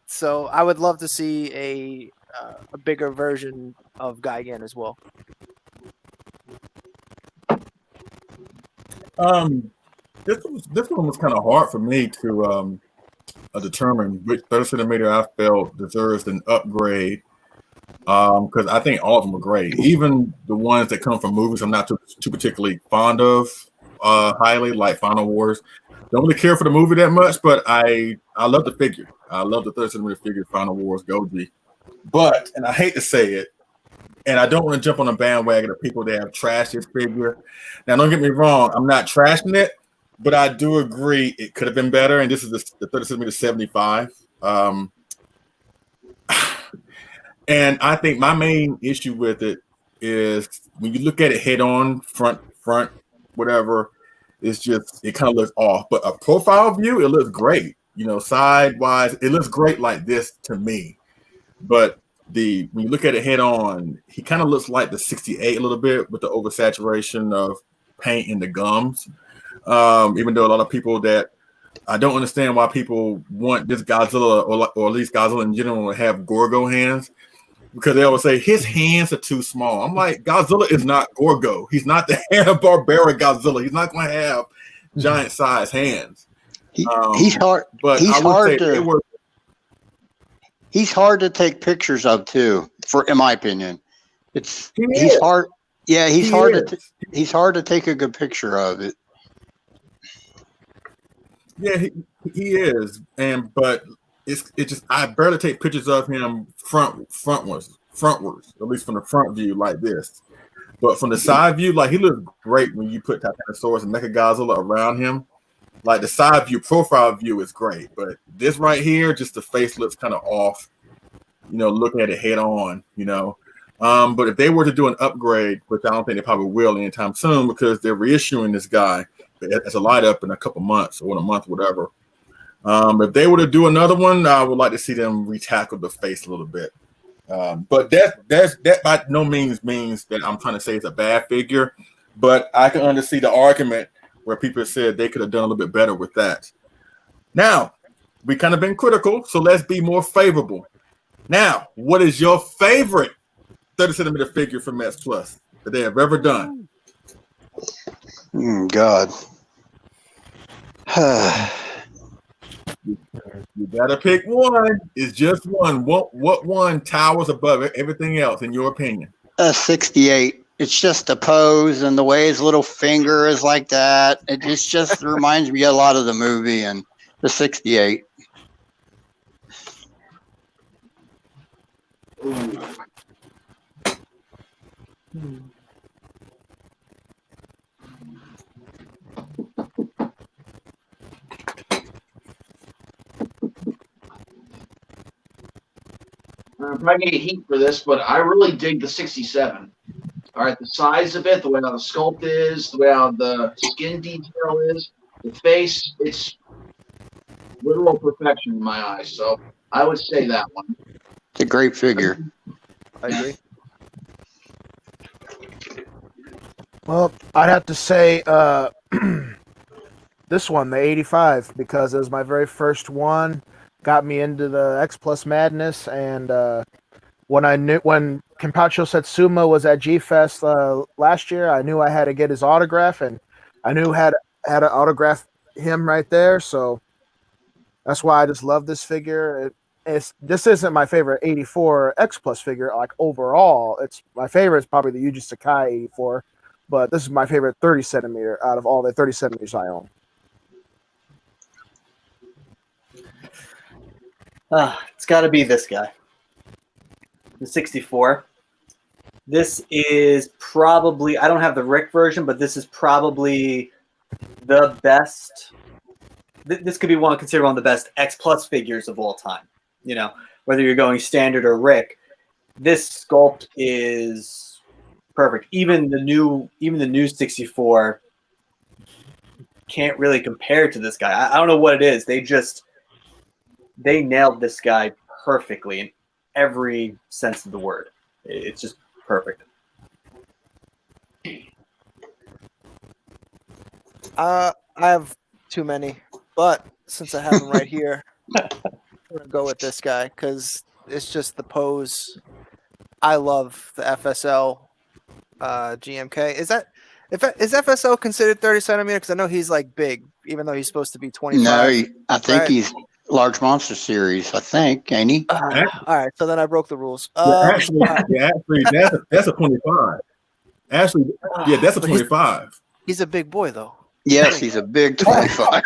So I would love to see a bigger version of Gigan as well. This one was kind of hard for me to determine which 30-centimeter I felt deserves an upgrade, because I think all of them are great. Even the ones that come from movies I'm not too particularly fond of highly, like Final Wars. Don't really care for the movie that much, but I love the figure. I love the 30-centimeter figure, Final Wars Goji. But, and I hate to say it, and I don't want to jump on a bandwagon of people that have trashed this figure. Now, don't get me wrong, I'm not trashing it, but I do agree it could have been better. And this is the 30-centimeter 75. And I think my main issue with it is when you look at it head on, front, whatever, it's just, it kind of looks off. But a profile view, it looks great. You know, sidewise, it looks great like this to me. But when you look at it head on, he kind of looks like the 68 a little bit with the oversaturation of paint in the gums. Even though a lot of people that I don't understand why people want this Godzilla or at least Godzilla in general to have Gorgo hands, because they always say his hands are too small. I'm like, Godzilla is not Gorgo. He's not the Hanna-Barbera Godzilla. He's not going to have giant size hands. He's hard. But he's hard to take pictures of too. In my opinion, he's hard. Yeah, he's hard to take a good picture of it. Yeah, he is, but it's just I barely take pictures of him frontwards, at least from the front view like this. But from the side view, like he looks great when you put Titanosaurus and Mechagodzilla around him. Like the side view, profile view is great, but this right here, just the face looks kind of off. You know, looking at it head on. You know, but if they were to do an upgrade, which I don't think they probably will anytime soon, because they're reissuing this guy as a light up in a couple months or in a month, whatever. If they were to do another one, I would like to see them retackle the face a little bit. But that by no means that I'm trying to say it's a bad figure, but I can understand the argument where people said they could have done a little bit better with that. Now, we kind of been critical, so let's be more favorable. Now, what is your favorite 30-centimeter figure from S Plus that they have ever done? God. You gotta pick one. It's just one. What one towers above it, everything else, in your opinion? 68. It's just the pose and the way his little finger is like that. It just reminds me a lot of the movie and the 68. I'm probably gonna get heat for this, but I really dig the 67. All right, the size of it, the way how the sculpt is, the way how the skin detail is, the face, it's literal perfection in my eyes. So I would say that one. It's a great figure. I agree. Well, I'd have to say this one, the 85, because it was my very first one. Got me into the X Plus madness, and when Kenpacho Satsuma was at G Fest last year, I knew I had to get his autograph, and I knew had to autograph him right there. So that's why I just love this figure. This isn't my favorite 84 X Plus figure, like overall. It's my favorite is probably the Yuji Sakai 84, but this is my favorite 30 centimeter out of all the 30 centimeters I own. It's got to be this guy, the 64. This is probably, I don't have the Rick version, but this is probably the best. This could be considered one of the best X Plus figures of all time. You know, whether you're going standard or Rick, this sculpt is perfect. Even the new 64 can't really compare to this guy. I don't know what it is. They nailed this guy perfectly in every sense of the word. It's just perfect. I have too many, but since I have them right here, I'm gonna go with this guy because it's just the pose. I love the FSL GMK. Is FSL considered 30 centimeter? Because I know he's like big, even though he's supposed to be 25. No, I think right? he's Large Monster Series. I think, ain't he? All right, so then I broke the rules. Actually, that's a 25. Actually, yeah, that's a 25. He's a big boy though. Yes, he's a big 25.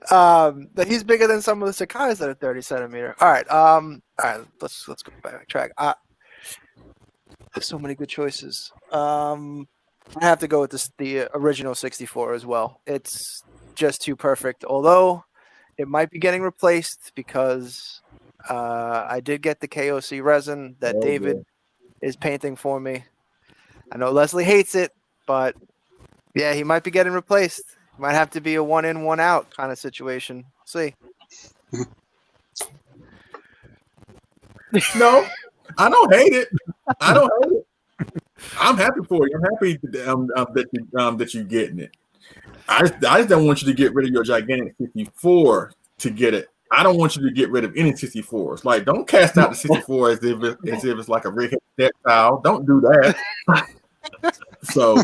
But he's bigger than some of the Sakai's that are 30 centimeter. All right, let's go back track. There's so many good choices. I have to go with the original 64 as well. It's just too perfect. Although it might be getting replaced because I did get the KOC resin that David is painting for me. I know Leslie hates it, but yeah, he might be getting replaced. Might have to be a 1 in, 1 out kind of situation. See. No, I don't hate it. I don't hate it. I'm happy for you. I'm happy that you're getting it. I just don't want you to get rid of your gigantic 64 to get it. I don't want you to get rid of any 64s. Like, don't cast out the 64 as if it's like a redhead stepchild. Don't do that. So,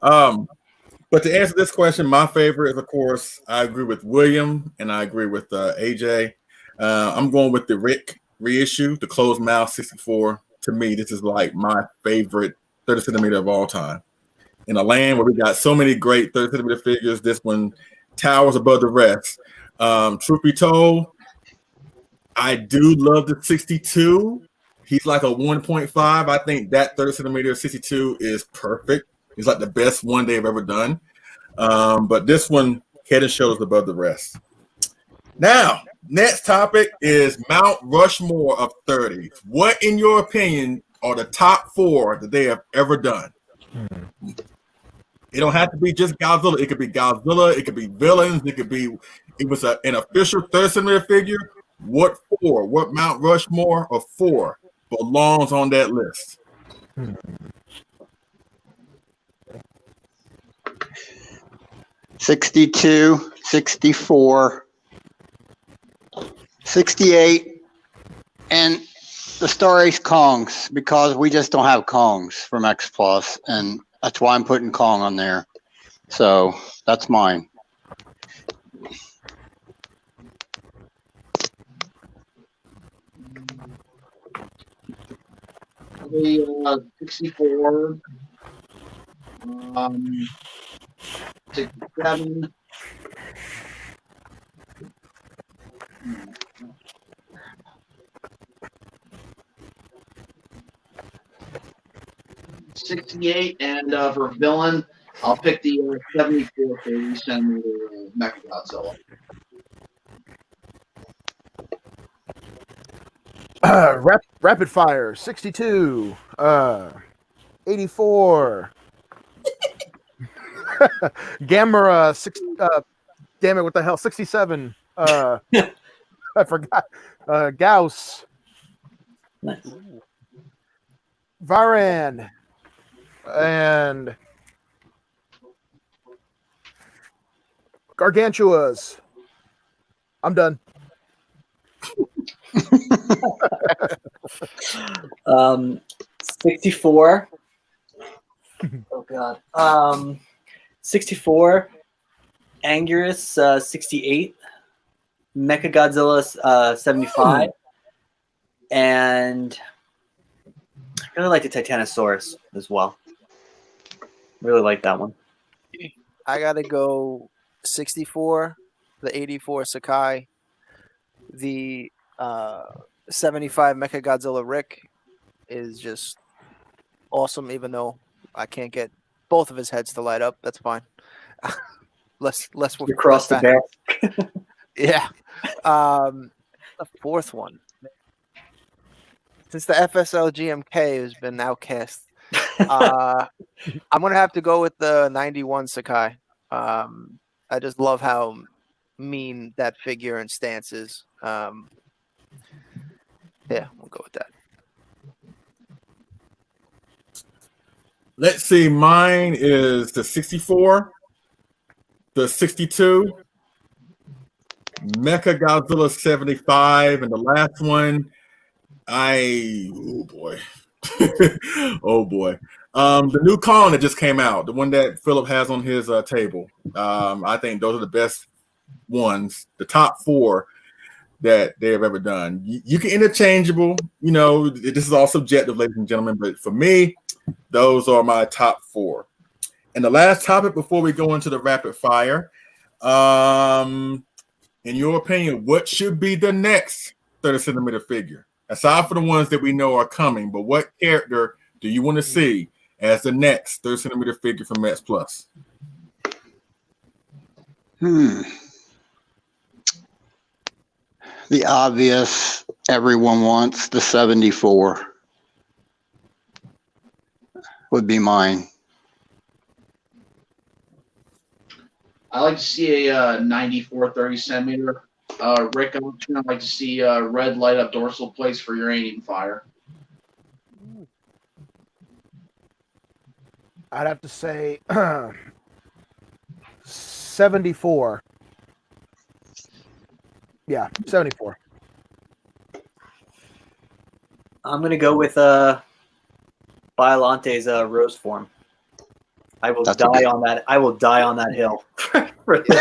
but to answer this question, my favorite is, of course, I agree with William and I agree with AJ. I'm going with the Rick reissue, the closed mouth 64. To me, this is like my favorite 30 centimeter of all time. In a land where we got so many great 30 centimeter figures, this one towers above the rest. Truth be told, I do love the 62. He's like a 1.5. I think that 30 centimeter 62 is perfect. He's like the best one they've ever done. But this one, head and shoulders above the rest. Now, next topic is Mount Rushmore of 30s. What, in your opinion, are the top 4 that they have ever done? It don't have to be just Godzilla. It could be Godzilla. It could be villains. It was an official 30 centimeter figure. What Mount Rushmore of 4 belongs on that list? 62, 64, 68, and the Star Ace Kongs, because we just don't have Kongs from X Plus, and that's why I'm putting Kong on there. So that's mine. The 64, 67, 68, and for villain, I'll pick the 74 30 centimeter Mechagodzilla. Rapid fire 62, 84. Gamera 6. Damn it! What the hell? 67. I forgot. Gauss. Nice. Varan. And Gargantuas. I'm done. 64. Oh god. 64. Anguirus 68. Mechagodzilla 75. And I really like the Titanosaurus as well. Really like that one. I gotta go 64, the 84 Sakai, the 75 Mechagodzilla Rick is just awesome, even though I can't get both of his heads to light up. That's fine. Let's Across the bear. Yeah. The fourth one. since the FSL GMK has been outcast, I'm gonna have to go with the 91 Sakai. I just love how mean that figure and stance is. Yeah, we'll go with that. Let's see. Mine is the 64, the 62, Mecha Godzilla 75, and the last one, oh boy. Oh boy. The new Kong that just came out, the one that Phillip has on his table. I think those are the best ones, the top 4 that they have ever done. You can interchangeable, this is all subjective, ladies and gentlemen, but for me, those are my top 4. And the last topic before we go into the rapid fire, in your opinion, what should be the next 30 centimeter figure? Aside from the ones that we know are coming, but what character do you want to see as the next 30 centimeter figure from X Plus? The obvious, everyone wants the 74 would be mine. I like to see a 94 30 centimeter Rick option. I'd like to see red light up dorsal plates for uranium fire. I'd have to say 74. Yeah, 74. I'm gonna go with Biolante's rose form. I will die on that. I will die on that hill. For this.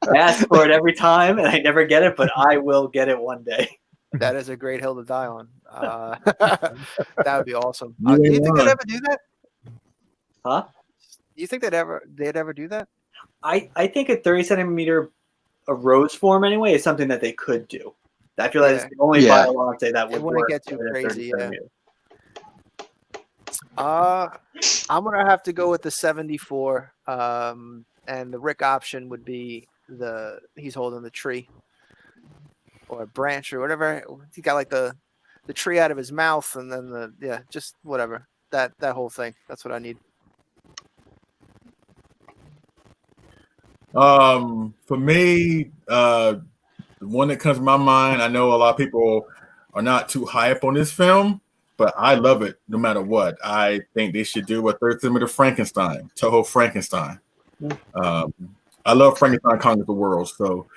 I ask for it every time, and I never get it, but I will get it one day. That is a great hill to die on. That would be awesome. Do you think they'd ever do that? Huh? Do you think they'd ever do that? I think a 30 centimeter a rose form anyway is something that they could do. I feel like it's the only Biolante that would wouldn't get too crazy. I'm gonna have to go with the 74, and the Rick option would be he's holding the tree or a branch or whatever. He got like the tree out of his mouth, and then just whatever that whole thing. That's what I need. For me, the one that comes to my mind, I know a lot of people are not too high up on this film, but I love it no matter what. I think they should do a 30 centimeter Frankenstein, Toho Frankenstein. I love Frankenstein Conquers the World. So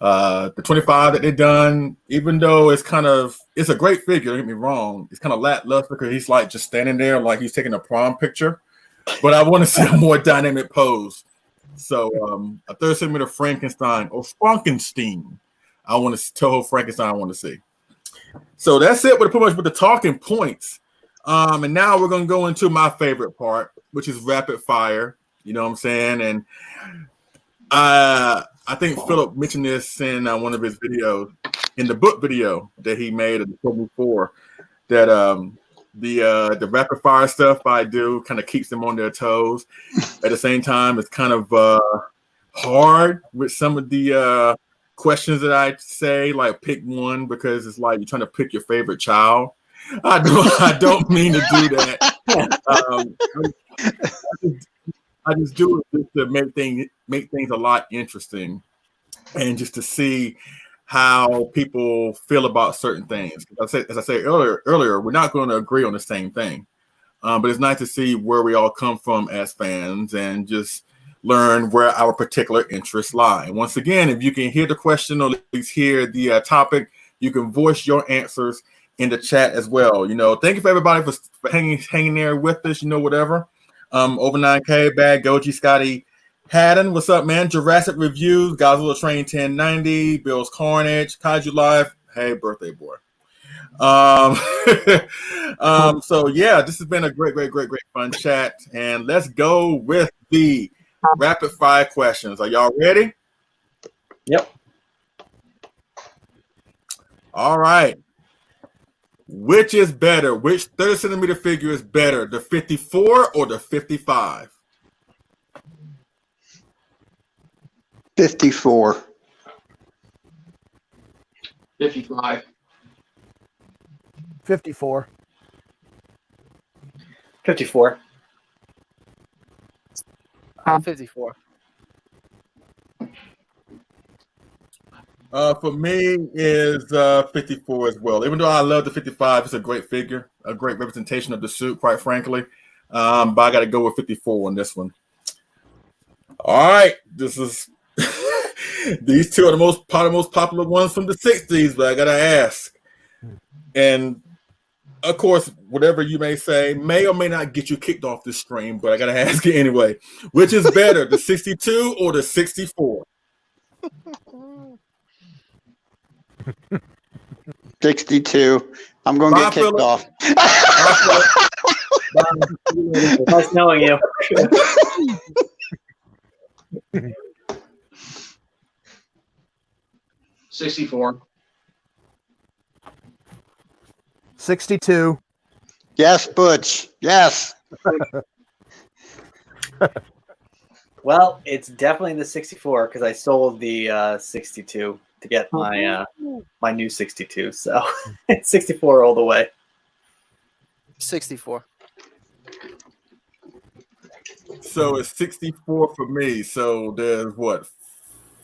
the 25 that they've done, even though it's a great figure, don't get me wrong, it's kind of lackluster because he's like just standing there like he's taking a prom picture. But I want to see a more dynamic pose. So a 30 centimeter Frankenstein or Frankenstein, Toho Frankenstein I want to see. So that's it pretty much with the talking points. And now we're going to go into my favorite part, which is rapid fire. You know what I'm saying? And I think Phillip mentioned this in one of his videos, in the book video that he made before, that the rapid fire stuff I do kind of keeps them on their toes. At the same time, it's kind of hard with some of the questions that I say, like pick one, because it's like you're trying to pick your favorite child. I don't mean to do that. I just do it just to make things a lot interesting, and just to see how people feel about certain things. As I said earlier, we're not going to agree on the same thing, but it's nice to see where we all come from as fans and just learn where our particular interests lie. And once again, if you can hear the question or at least hear the topic, you can voice your answers in the chat as well. Thank you for everybody for hanging there with us. Whatever. Over 9K, Bad Goji, Scotty Haddon, what's up, man? Jurassic Reviews, Godzilla Train 1090, Bill's Carnage, Kaiju Live. Hey, birthday boy. So yeah, this has been a great fun chat, and let's go with the rapid fire questions. Are y'all ready? Yep. All right. Which is better? Which 30 centimeter figure is better, the 54 or the 55? 54. 55. 54. 54. 54. For me is 54 as well. Even though I love the 55, it's a great figure, a great representation of the suit, quite frankly. But I got to go with 54 on this one. All right, this is these two are the most popular ones from the 60s, but I got to ask. And of course, whatever you may say may or may not get you kicked off this stream, but I got to ask you anyway. Which is better, the 62 or the 64? 62. I'm going to get kicked Phillip. off. Nice knowing you. 64. 62. Yes, Butch. Yes. Well, it's definitely the 64 because I sold the 62 to get my my new 62. So it's 64 all the way. 64. So it's 64 for me. So there's what?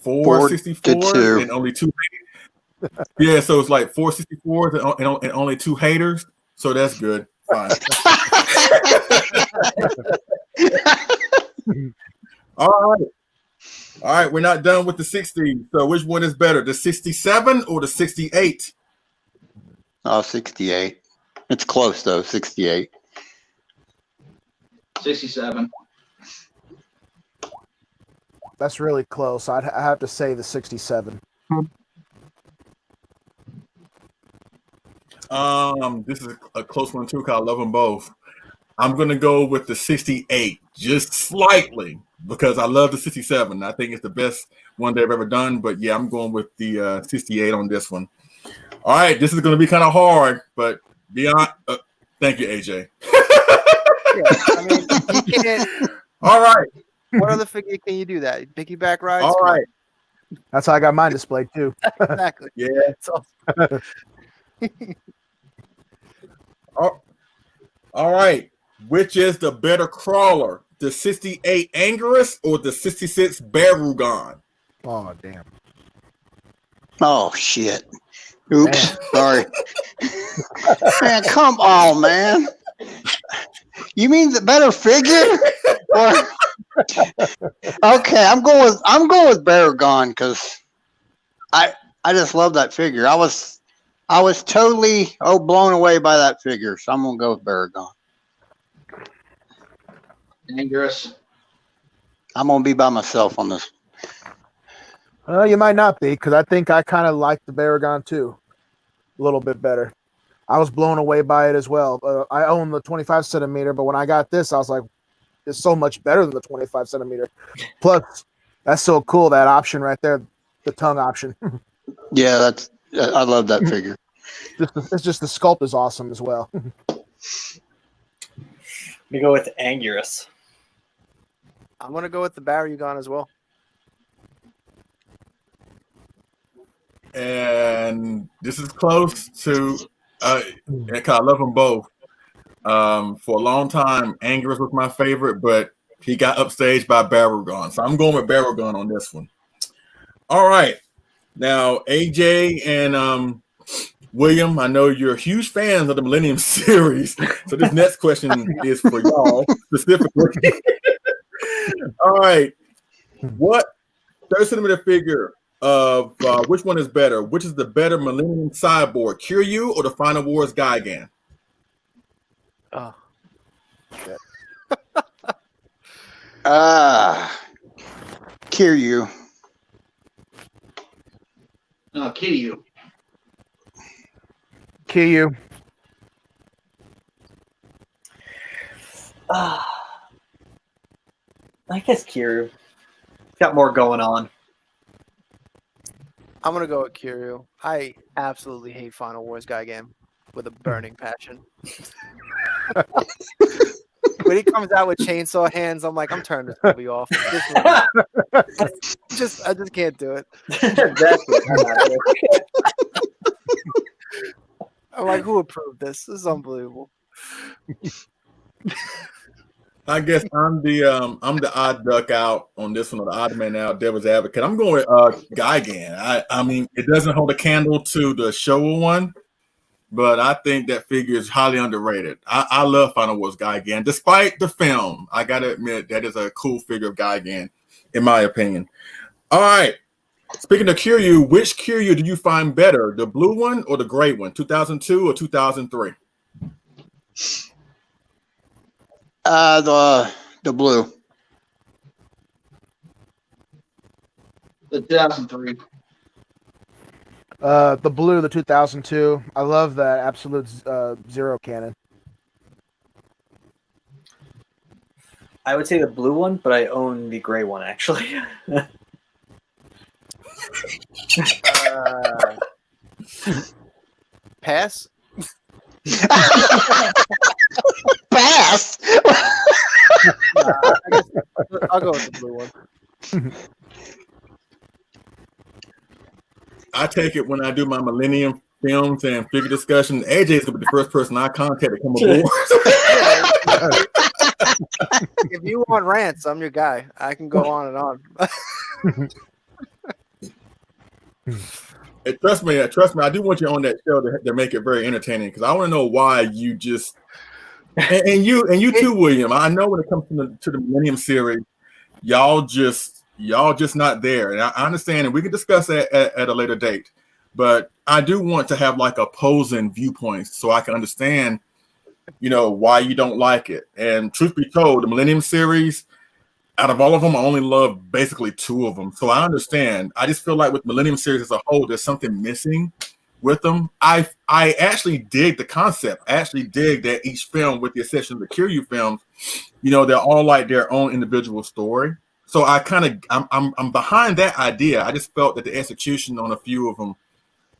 4 64s and only 2. Yeah, so it's like 4 64s and only 2 haters. So that's good. Fine. All right. We're not done with the 60s. So which one is better, the 67 or the 68? Oh, 68. It's close though. 68. 67. That's really close. I have to say the 67. This is a close one too, because I love them both. I'm gonna go with the 68, just slightly, because I love the 67. I think it's the best one they've ever done. But yeah, I'm going with the 68 on this one. All right, this is gonna be kind of hard, but beyond. Thank you, AJ. Yeah, I mean, you can't. All right. What other figure can you do that? Piggyback rides? All right. That's how I got mine displayed too. Exactly. Yeah. So, All right. Which is the better crawler, the 68 Anguirus or the 66 Barugon? Oh damn. Oh shit. Oops. Sorry. Man, come on, man. You mean the better figure? Or okay, I'm going with Baragon because I just love that figure. I was totally blown away by that figure, so I'm gonna go with Baragon. Anguirus. I'm gonna be by myself on this. Well, you might not be, because I think I kind of like the Baragon too, a little bit better. I was blown away by it as well. I own the 25 centimeter, but when I got this, I was like, it's so much better than the 25 centimeter. Plus, that's so cool, that option right there, the tongue option. Yeah, I love that figure. It's just the sculpt is awesome as well. We go with Anguirus. I'm going to go with the Barugon as well. And this is close to, I love them both. For a long time, Anguirus was my favorite, but he got upstaged by Barugon. So I'm going with Barugon on this one. All right. Now, AJ and William, I know you're huge fans of the Millennium series. So this next question is for y'all specifically. All right. What 30 centimeter figure of which one is better? Which is the better Millennium Cyborg, Kiryu or the Final Wars Gigan? Oh. Kiryu. Kiryu. Kiryu. I guess Kiryu. Got more going on. I'm going to go with Kiryu. I absolutely hate Final Wars Gigan with a burning passion. When he comes out with chainsaw hands, I'm like, I'm turning this movie off. I just can't do it. I'm like, who approved this? This is unbelievable. I guess I'm the odd duck out on this one, or the odd man out, devil's advocate. I'm going with Gigan. I mean, it doesn't hold a candle to the Showa one, but I think that figure is highly underrated. I love Final Wars Gigan. Despite the film, I gotta admit that is a cool figure of Gigan, in my opinion. All right. Speaking of Kiryu, which Kiryu do you find better, the blue one or the gray one, 2002 or 2003? The blue. The 2003. The blue, the 2002. I love that Absolute Zero cannon. I would say the blue one, but I own the gray one actually. Pass. Pass. I'll go with the blue one. I take it when I do my Millennium films and figure discussion. AJ is going to be the first person I contact to come aboard. If you want rants, I'm your guy. I can go on and on. And trust me, I do want you on that show to make it very entertaining, because I want to know why you just and you too, William. I know when it comes to the Millennium series, y'all just not there, and I understand, and we can discuss that at a later date. But I do want to have like opposing viewpoints so I can understand, why you don't like it. And truth be told, the Millennium series, out of all of them, I only love basically 2 of them. So I understand. I just feel like with Millennium series as a whole, there's something missing with them. I actually dig the concept. I actually dig that each film, with the exception of the Kiryu films, they're all like their own individual story. So I'm behind that idea. I just felt that the execution on a few of them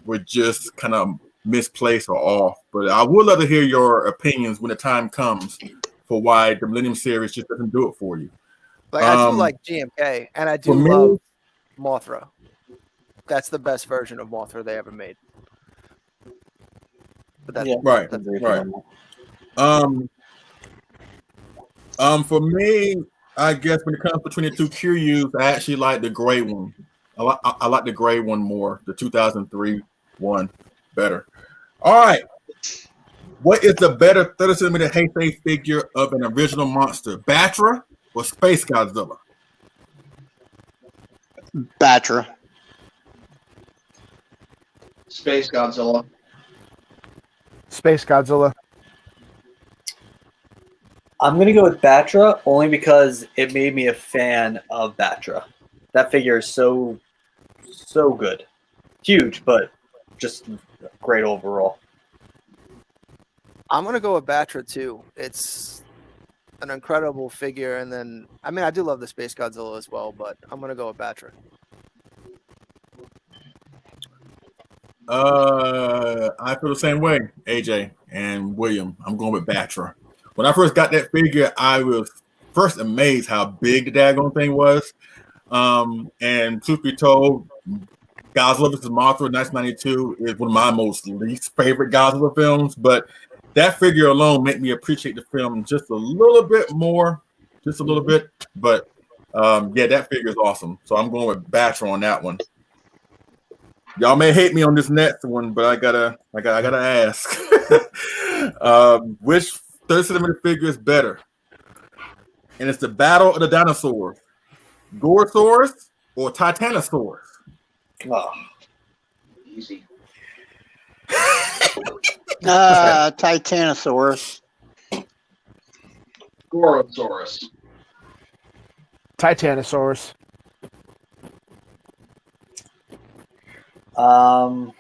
were just kind of misplaced or off. But I would love to hear your opinions when the time comes for why the Millennium series just doesn't do it for you. Like, I do like GMK, and I do love Mothra. That's the best version of Mothra they ever made. But that's right. For me, I guess when it comes between the 2 Kiryus, I actually like the gray one. I like the gray one more, the 2003 one better. All right. What is the better 30 centimeter Heisei figure of an original monster, Batra or Space Godzilla? Batra. Space Godzilla. Space Godzilla. I'm going to go with Batra only because it made me a fan of Batra. That figure is so good. Huge, but just great overall. I'm going to go with Batra too. It's an incredible figure. And then, I do love the Space Godzilla as well, but I'm going to go with Batra. I feel the same way, AJ and William. I'm going with Batra. When I first got that figure, I was first amazed how big the daggone thing was. And truth be told, Godzilla vs. Mothra 1992 is one of my most least favorite Godzilla films, but that figure alone made me appreciate the film just a little bit more, just a little bit. But that figure is awesome. So I'm going with Batra on that one. Y'all may hate me on this next one, but I gotta ask. Which 30 centimeter figure is better? And it's the Battle of the Dinosaurs. Gorosaurus or Titanosaurus? Oh. Easy. Titanosaurus. Gorosaurus. Titanosaurus. I'm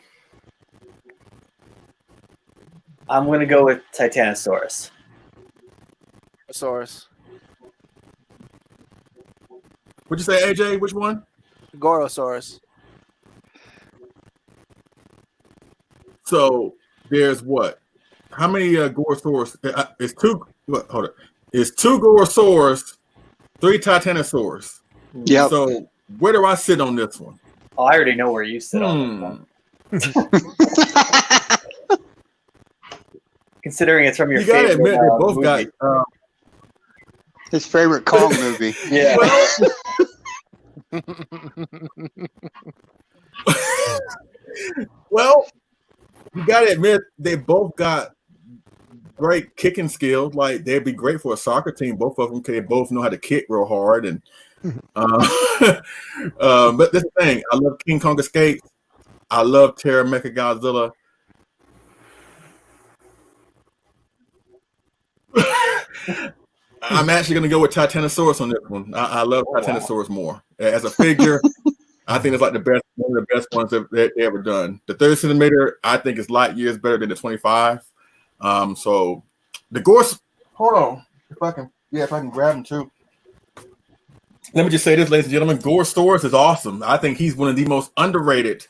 going to go with Titanosaurus. Gorosaurus. What'd you say, AJ? Which one? Gorosaurus. So there's what? How many Gorosaurus? It's 2. What? Hold it. It's 2 Gorosaurus, 3 Titanosaurus. Yep. So where do I sit on this one? Oh, I already know where you sit on this one. Considering it's from your You gotta favorite admit, they both movie. got. His favorite Kong movie. Yeah. Well, you gotta admit, they both got great kicking skills. Like they'd be great for a soccer team. Both of them, they both know how to kick real hard. And but this thing, I love King Kong Escapes. I love Terra Mecha Godzilla. I'm actually going to go with Titanosaurus on this one. I love Titanosaurus more as a figure. I think it's like one of the best ones that they ever done. The 30 centimeter, I think, is light years better than the 25. So the Gorse. Hold on, if I can grab him too. Let me just say this, ladies and gentlemen. Gorsaurus is awesome. I think he's one of the most underrated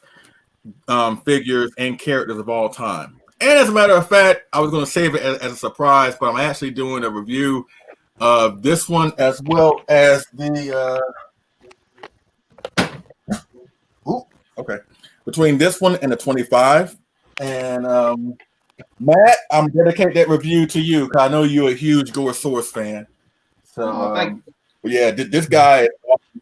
figures and characters of all time. And as a matter of fact, I was going to save it as a surprise, but I'm actually doing a review of this one as well as the. Between this one and the 25, and Matt, I'm dedicating that review to you because I know you're a huge Gorsaurus fan. So, yeah, this guy is awesome.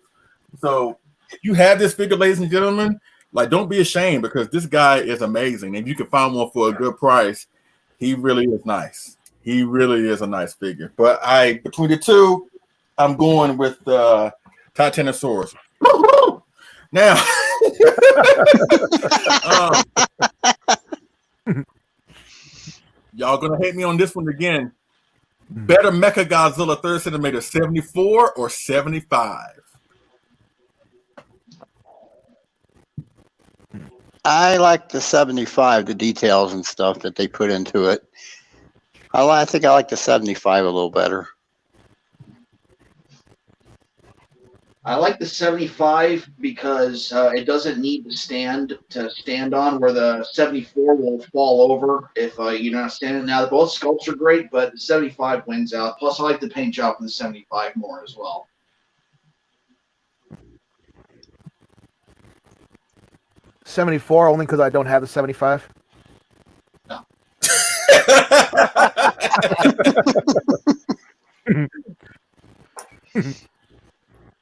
So, if you have this figure, ladies and gentlemen, like, don't be ashamed because this guy is amazing. And you can find one for a good price. He really is nice. He really is a nice figure. But between the two, I'm going with Titanosaurus. Now, y'all gonna hate me on this one again. Better Mecha Godzilla 30 centimeter, 74 or 75? I like the 75, the details and stuff that they put into it. I think I like the 75 a little better. I like the 75 because it doesn't need to stand on, where the 74 will fall over if you're not standing. Now, both sculpts are great, but the 75 wins out. Plus, I like the paint job in the 75 more as well. $74 only because I don't have the 75. No.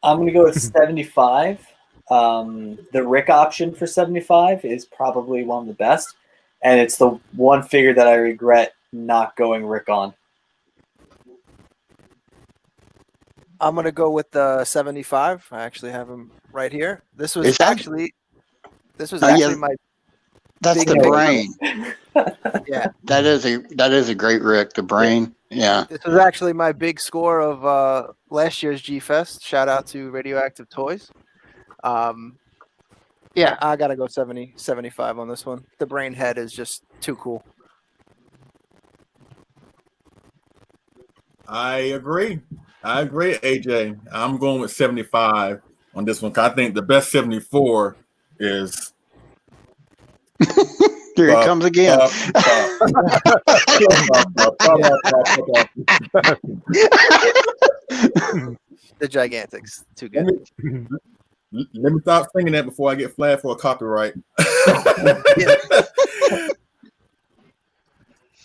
I'm going to go with 75. The Rick option for 75 is probably one of the best, and it's the one figure that I regret not going Rick on. I'm going to go with the 75. I actually have him right here. This was actually my That's the brain. Yeah. That is a great Rick, the brain. Yeah. This was actually my big score of last year's G Fest. Shout out to Radioactive Toys. Yeah, I gotta go 75 on this one. The brain head is just too cool. I agree, AJ. I'm going with 75 on this one. I think the best 74 is. Here it comes again. The Gigantics, too good. Let me stop singing that before I get flagged for a copyright.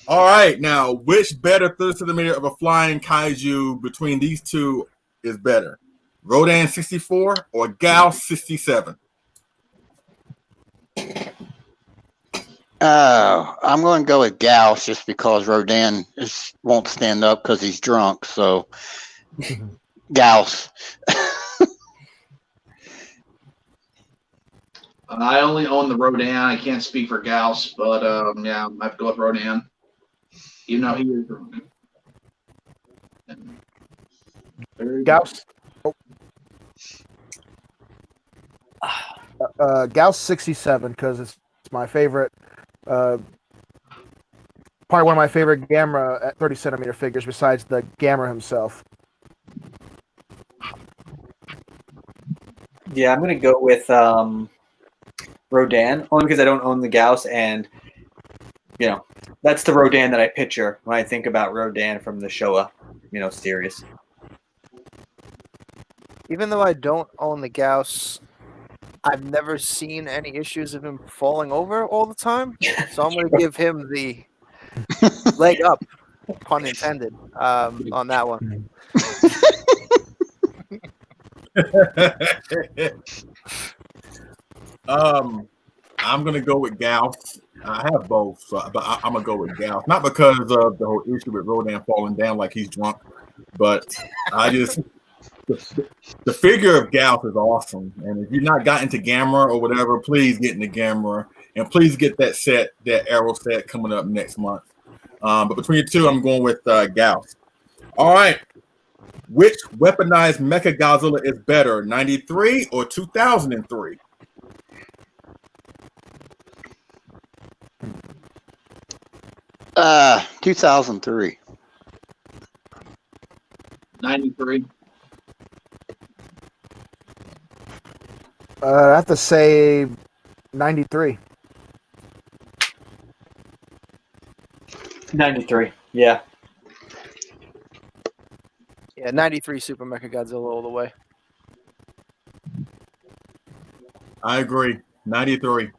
All right, now, which better 30 centimeter of a flying kaiju between these two is better? Rodan 64 or Gauss 67? I'm going to go with Gauss just because Rodan won't stand up because he's drunk. So, Gauss. I only own the Rodan. I can't speak for Gauss, but yeah, I have to go with Rodan. Even though he is drunk. Gauss. Gauss 67 because it's my favorite. Probably one of my favorite Gamera at 30 centimeter figures besides the Gamera himself. Yeah, I'm going to go with Rodan, only because I don't own the Gauss, and, you know, that's the Rodan that I picture when I think about Rodan from the Showa, series. Even though I don't own the Gauss, I've never seen any issues of him falling over all the time. So I'm going to give him the leg up, pun intended, on that one. I'm gonna go with Gauss. I have both, but I'm gonna go with Gauss. Not because of the whole issue with Rodan falling down like he's drunk, but I just the figure of Gauss is awesome. And if you're not got into Gamera or whatever, please get into Gamera and please get that Arrow set coming up next month. But between the two, I'm going with Gauss. All right. Which weaponized Mecha Godzilla is better, 93 or 2003? Uh, 2003. 93. I have to say 93. 93. Yeah. Yeah, 93 Super Mecha Godzilla all the way. I agree. 93.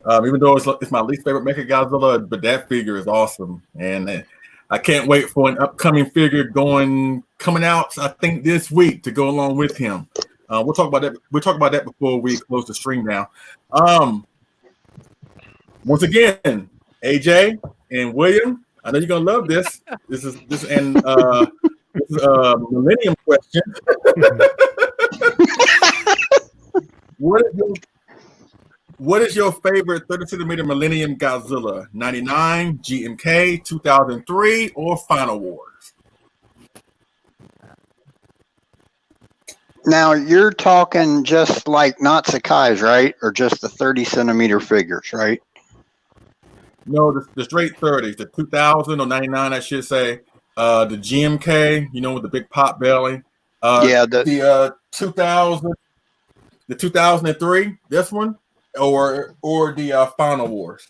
Even though it's my least favorite Mecha Godzilla, but that figure is awesome. And I can't wait for an upcoming figure coming out, I think, this week to go along with him. We'll talk about that. We'll talk about that before we close the stream down. Once again, AJ and William, I know you're gonna love this. This is a millennium question. What is your favorite 30 centimeter Millennium Godzilla? 99, GMK, 2003, or Final Wars? Now you're talking just like not Sakai's, right? Or just the 30 centimeter figures, right? No, the straight 30s, the 2000 or 99, I should say. The GMK, with the big pop belly. The 2000, the 2003, this one, or the Final Wars.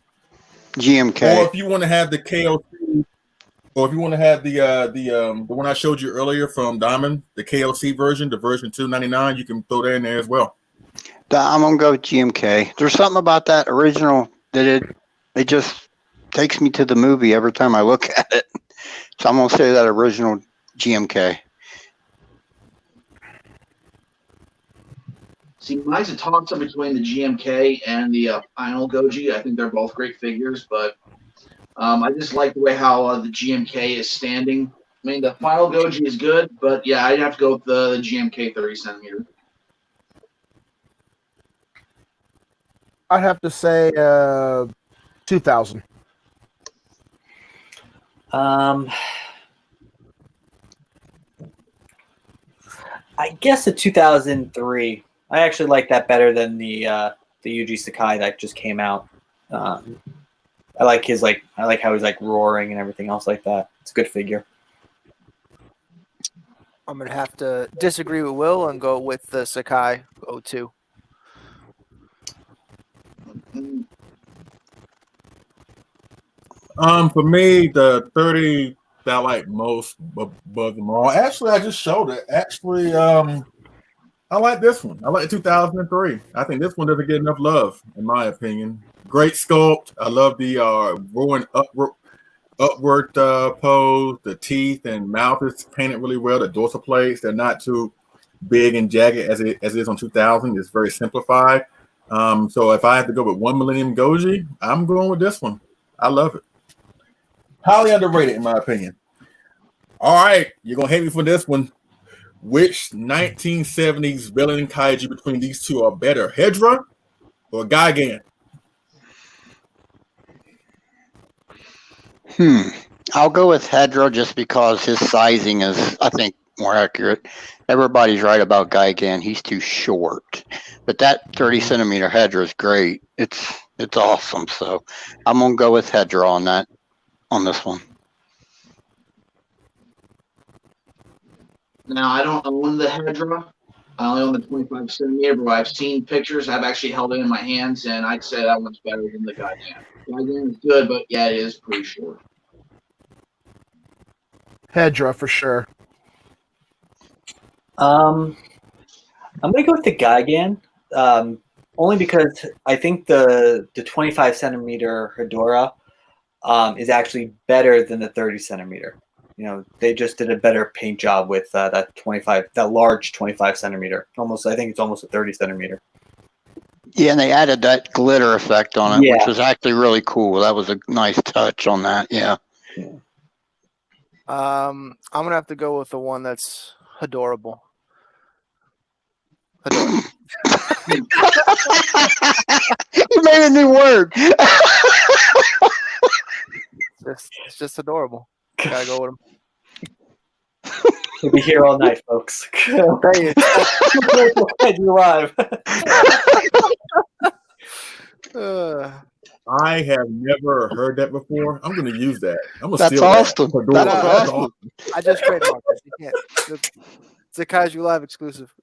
GMK. Or if you want to have the KOC, or if you want to have the one I showed you earlier from Diamond, the KOC version, the version 299, you can throw that in there as well. I'm gonna go with GMK. There's something about that original that it just takes me to the movie every time I look at it. So I'm gonna say that original GMK. See, mine's a toss-up between the GMK and the Final Goji. I think they're both great figures, but I just like the way how the GMK is standing. I mean, the Final Goji is good, but yeah, I'd have to go with the GMK 30 centimeter. I'd have to say 2000. I guess a 2003. I actually like that better than the Yuji Sakai that just came out. I like how he's like roaring and everything else like that. It's a good figure. I'm gonna have to disagree with Will and go with the Sakai 02. For me, the 30 that I like most above them all. Actually, I just showed it. Actually, I like this one. I like the 2003. I think this one doesn't get enough love, in my opinion. Great sculpt. I love the rolling upward pose. The teeth and mouth is painted really well. The dorsal plates, they're not too big and jagged as it is on 2000. It's very simplified. So if I have to go with one Millennium Goji, I'm going with this one. I love it. Highly underrated, in my opinion. All right, you're going to hate me for this one. Which 1970s villain kaiju between these two are better, Hedra or Gigan? I'll go with Hedra just because his sizing is, I think, more accurate. Everybody's right about Gigan. He's too short. But that 30 centimeter Hedra is great. It's awesome. So I'm going to go with Hedra on this one. Now, I don't own the Hedra. I only own the 25 centimeter, but I've seen pictures. I've actually held it in my hands, and I'd say that one's better than the Gigan. Gigan is good, but yeah, it is pretty short. Hedra for sure. I'm gonna go with the Gigan, only because I think the 25 centimeter Hedora is actually better than the 30 centimeter. You know, they just did a better paint job with that large 25 centimeter. I think it's almost a 30 centimeter. Yeah, and they added that glitter effect on it, Yeah. which was actually really cool. That was a nice touch on that. Yeah. I'm gonna have to go with the one that's adorable. Adorable. You made a new word. It's just adorable. Gotta go with him. We'll be here all night, folks. Hey, You live. I have never heard that before. I'm going to use that. I'm going to That's steal awesome. that. That's awesome. I just trademarked it. You can't. It's a Kaiju Live exclusive.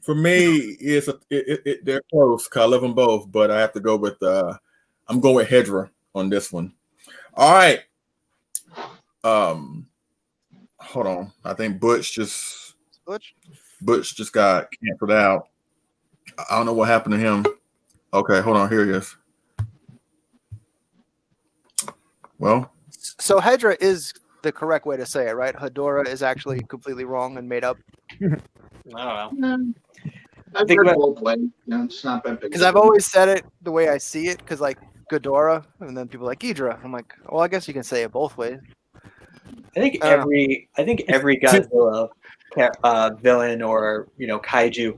For me, they're close. 'Cause I love them both, but I have to go with I'm going with Hedra on this one. All right. Hold on. I think Butch just got canceled out. I don't know what happened to him. Okay, hold on. Here he is. Well, so Hedra is the correct way to say it, right? Hedora is actually completely wrong and made up. I don't know. I've heard both ways. It's not that big. Because I've always said it the way I see it. Because like Ghidorah, and then people are like Ghidra. I'm like, well, I guess you can say it both ways. I think every Godzilla villain or kaiju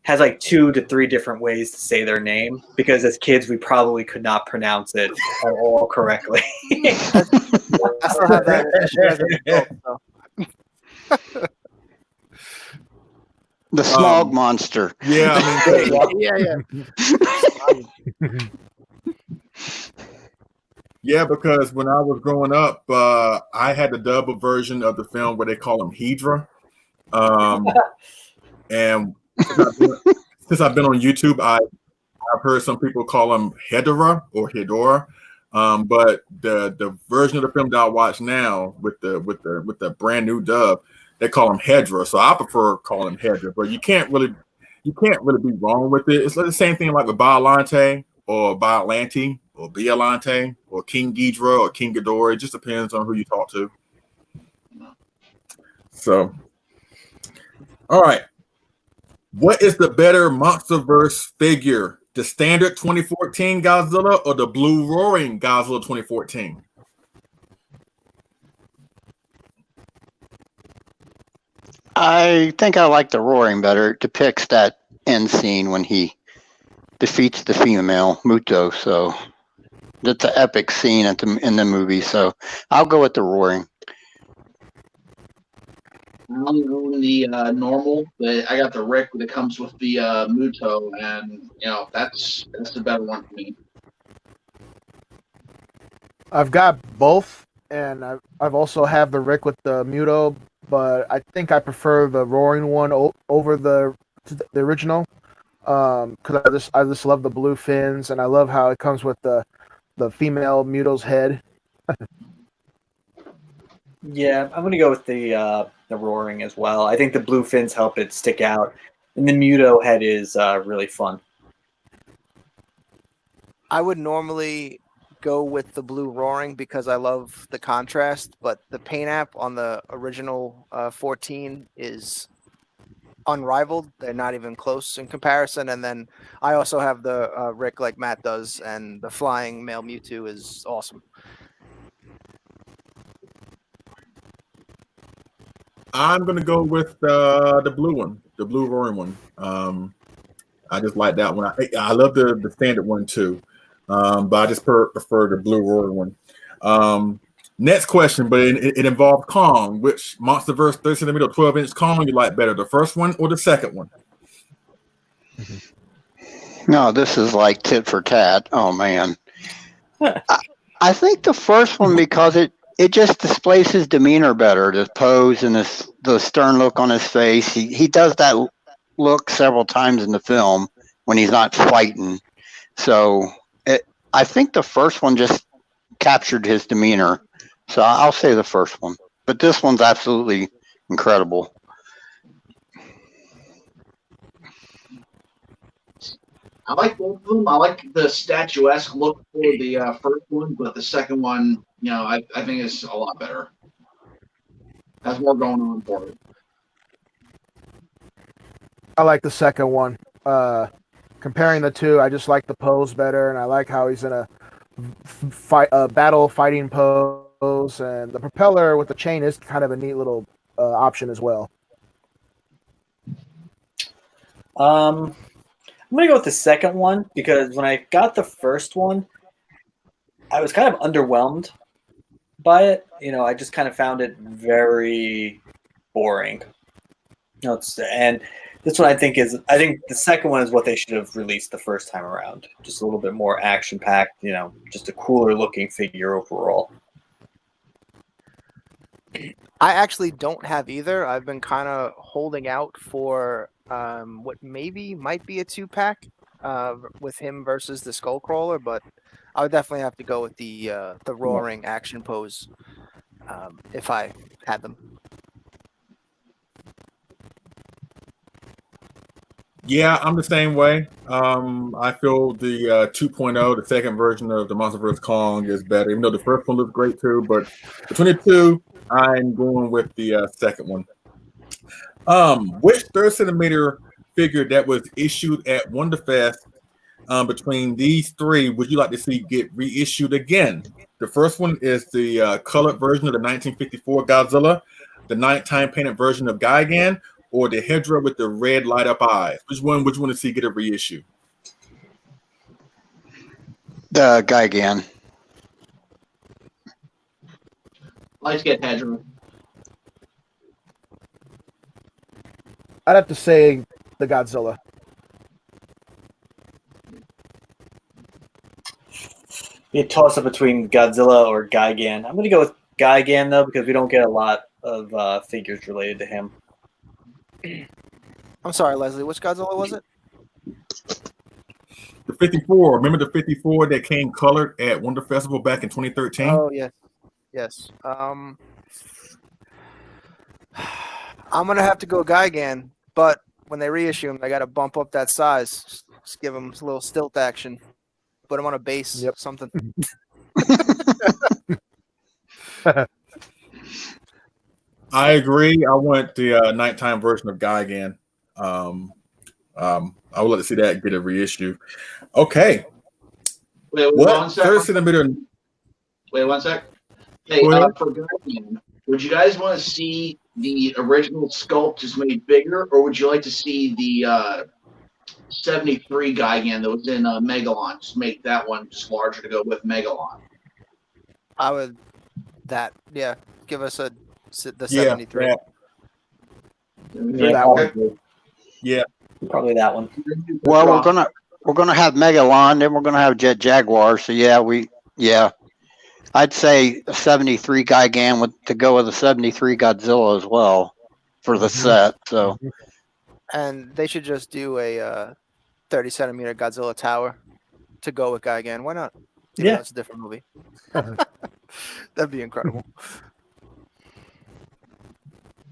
has like 2 to 3 different ways to say their name, because as kids we probably could not pronounce it at all correctly. I still have that issue as an adult, so. The smog monster. Yeah, I yeah. Yeah, because when I was growing up, I had the dub version of the film where they call him Hedra. And since I've been on YouTube, I've heard some people call him Hedora or Hedora. But the version of the film that I watch now with the brand new dub, they call him Hedra. So I prefer calling him Hedra. But you can't really be wrong with it. It's like the same thing like with Biollante or Biollante or Biollante or King Ghidorah or King Ghidorah. It just depends on who you talk to. So, all right. What is the better MonsterVerse figure? The standard 2014 Godzilla or the blue roaring Godzilla 2014? I think I like the roaring better. It depicts that end scene when he defeats the female Muto. So that's an epic scene in the movie. So I'll go with the roaring. I only own the normal, but I got the Rick that comes with the Muto, and that's the better one for me. I've got both, and I've also have the Rick with the Muto, but I think I prefer the roaring one over the original, because I just love the blue fins, and I love how it comes with the female Muto's head. Yeah, I'm gonna go with the roaring as well. I think the blue fins help it stick out, and the Muto head is really fun. I would normally go with the blue roaring because I love the contrast, but the paint app on the original 14 is unrivaled. They're not even close in comparison. And then I also have the Rick like Matt does, and the flying male Mewtwo is awesome. I'm gonna go with the blue one, the blue roaring one. I just like that one. I love the standard one too, but I just prefer the blue roaring one. Next question, but it involves Kong. Which MonsterVerse 30 centimeter 12-inch Kong you like better, the first one or the second one? No, this is like tit for tat. Oh man, I think the first one, because it just displays his demeanor better, the pose and the stern look on his face. He does that look several times in the film when he's not fighting. So I think the first one just captured his demeanor. So I'll say the first one. But this one's absolutely incredible. I like both of them. I like the statuesque look for the first one, but the second one, I think is a lot better. Has more going on for it. I like the second one. Comparing the two, I just like the pose better, and I like how he's in a battle fighting pose, and the propeller with the chain is kind of a neat little option as well. I'm gonna go with the second one because when I got the first one, I was kind of underwhelmed by it. I just kind of found it very boring. And this one I think the second one is what they should have released the first time around. Just a little bit more action packed, just a cooler looking figure overall. I actually don't have either. I've been kind of holding out for what might be a 2-pack with him versus the Skullcrawler, but I would definitely have to go with the roaring action pose if I had them. Yeah, I'm the same way. I feel the 2.0, the second version of the Monster vs. Kong, is better. Even though the first one looks great too, but between the two, I'm going with the second one. Which 3rd centimeter figure that was issued at Wonderfest between these three would you like to see get reissued again? The first one is the colored version of the 1954 Godzilla, the nighttime painted version of Gigan, or the Hydra with the red light up eyes. Which one would you want to see get a reissue? The Gigan. Let's get Hydra. I'd have to say the Godzilla. Be a toss up between Godzilla or Gigan. I'm going to go with Gigan though because we don't get a lot of figures related to him. I'm sorry, Leslie. Which Godzilla was it? The 54. Remember the 54 that came colored at Wonder Festival back in 2013? Oh, yes. I'm going to have to go Gigan, but when they reissue him, they got to bump up that size. Just give him a little stilt action. Put him on a base, something. I agree. I want the nighttime version of Gigan. I would like to see that get a reissue. Okay. Wait, what 3rd centimeter? Wait 1 sec. Hey, for Gigan, would you guys want to see the original sculpt just made bigger, or would you like to see the 73 Gigan that was in Megalon? Just make that one just larger to go with Megalon. I would give us the 73. That one. Yeah, probably that one. Well, we're gonna have Megalon, then we're gonna have Jet Jaguar. So I'd say a 73 Gigan to go with a 73 Godzilla as well for the set. So, and they should just do a 30 centimeter Godzilla tower to go with Gigan. Why not? Even though it's a different movie. That'd be incredible.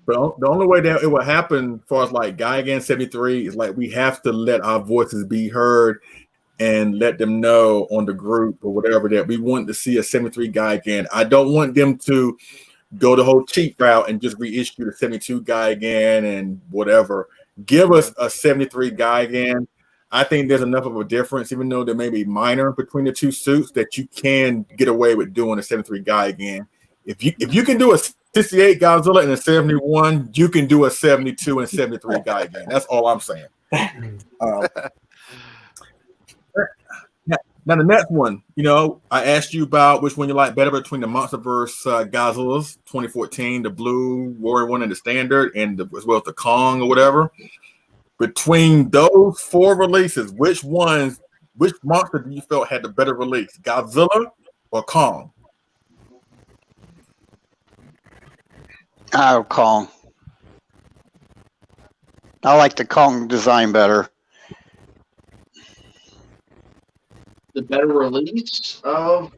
But the only way that it will happen as far as like Gigan 73 is like we have to let our voices be heard and let them know on the group or whatever that we want to see a 73 Gigan. I don't want them to go the whole cheap route and just reissue the 72 Gigan and whatever. Give us a 73 Gigan. I think there's enough of a difference, even though there may be minor between the two suits, that you can get away with doing a 73 Gigan. If you can do a 68 Godzilla and a 71, you can do a 72 and 73 Gigan. That's all I'm saying. Now the next one, I asked you about which one you like better between the MonsterVerse Godzillas 2014, the blue warrior one and the standard, and as well as the Kong or whatever. Between those four releases, which monster do you feel had the better release, Godzilla or Kong? Oh, Kong. I like the Kong design better. The better release of,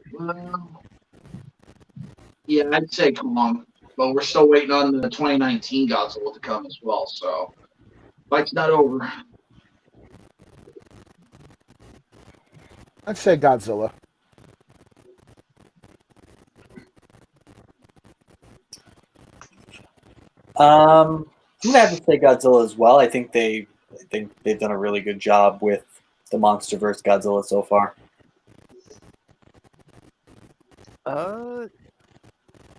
I'd say Kong, but we're still waiting on the 2019 Godzilla to come as well. So, fight's not over. I'd say Godzilla. I'm gonna have to say Godzilla as well. I think they've done a really good job with the MonsterVerse Godzilla so far.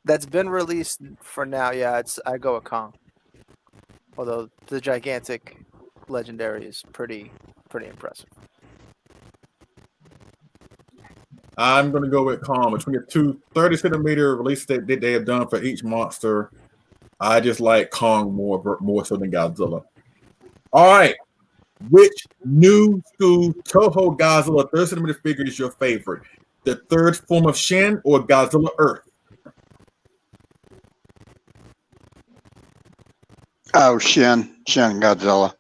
That's been released for now. Yeah, I go with Kong. Although the gigantic legendary is pretty impressive. I'm going to go with Kong. Between the two 30-centimeter releases that they have done for each monster, I just like Kong more so than Godzilla. All right. Which new school Toho Godzilla 30-centimeter figure is your favorite? The third form of Shin or Godzilla Earth? Oh, Shin Godzilla.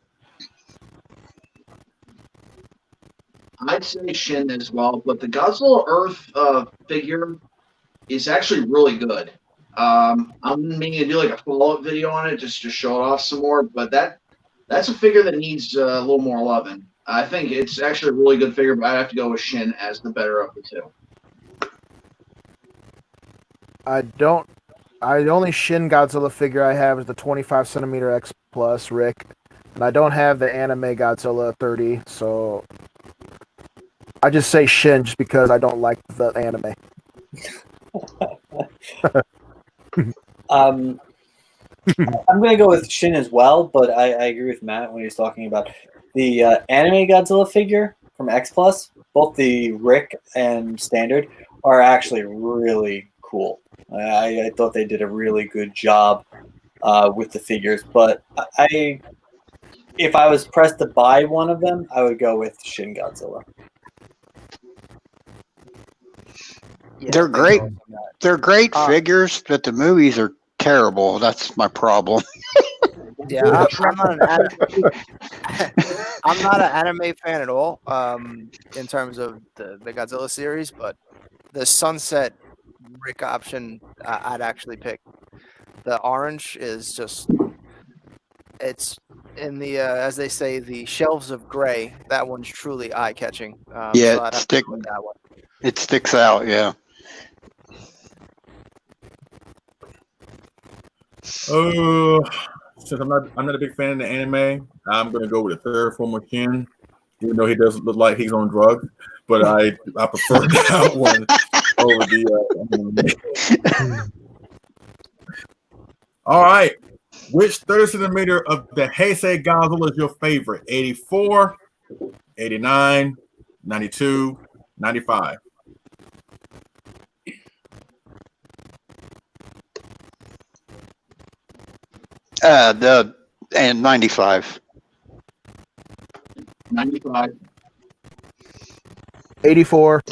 I'd say Shin as well, but the Godzilla Earth figure is actually really good. I'm meaning to do like a follow-up video on it just to show it off some more, but that's a figure that needs a little more loving. I think it's actually a really good figure, but I'd have to go with Shin as the better of the two. The only Shin Godzilla figure I have is the 25-centimeter X Plus Rick, and I don't have the anime Godzilla 30, so I just say Shin just because I don't like the anime. I'm going to go with Shin as well, but I agree with Matt when he's talking about the anime Godzilla figure from X Plus. Both the Rick and Standard are actually really cool. I thought they did a really good job with the figures, but if I was pressed to buy one of them, I would go with Shin Godzilla. Yeah, They're great. They're great figures, but the movies are terrible. That's my problem. Yeah, I'm not an anime fan at all. In terms of the Godzilla series, but the Sunset Rick option, I'd actually pick. The orange is just, it's in the as they say, the shelves of gray. That one's truly eye catching. Yeah, so I'd have to go with that one. It sticks out. Yeah. Since I'm not a big fan of the anime, I'm gonna go with the third form of Shin, even though he does look like he's on drugs. But I prefer that one over the. All right, which 30-centimeter of the Heisei Godzilla is your favorite? 84, 89, 92, 95. And 95. 95. 84.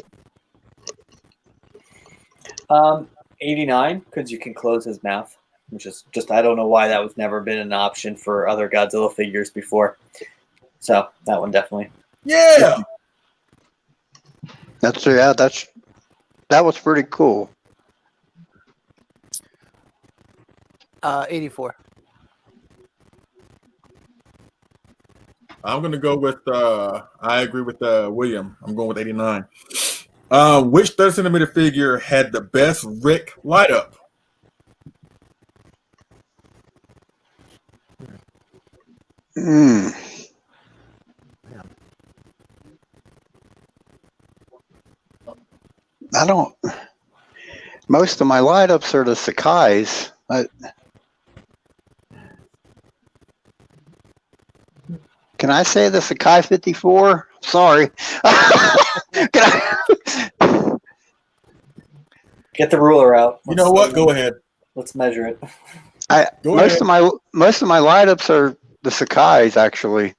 89, because you can close his mouth, which is just, I don't know why that was never been an option for other Godzilla figures before. So that one definitely. Yeah. That was pretty cool. 84. I'm gonna go with. I agree with William. I'm going with 89. Which 30-centimeter figure had the best Rick light up? I don't. Most of my light ups are the Sakai's. Can I say the Sakai 54? Sorry. Get the ruler out. You know what? Go ahead. Let's measure it. Most of my light ups are the Sakai's actually,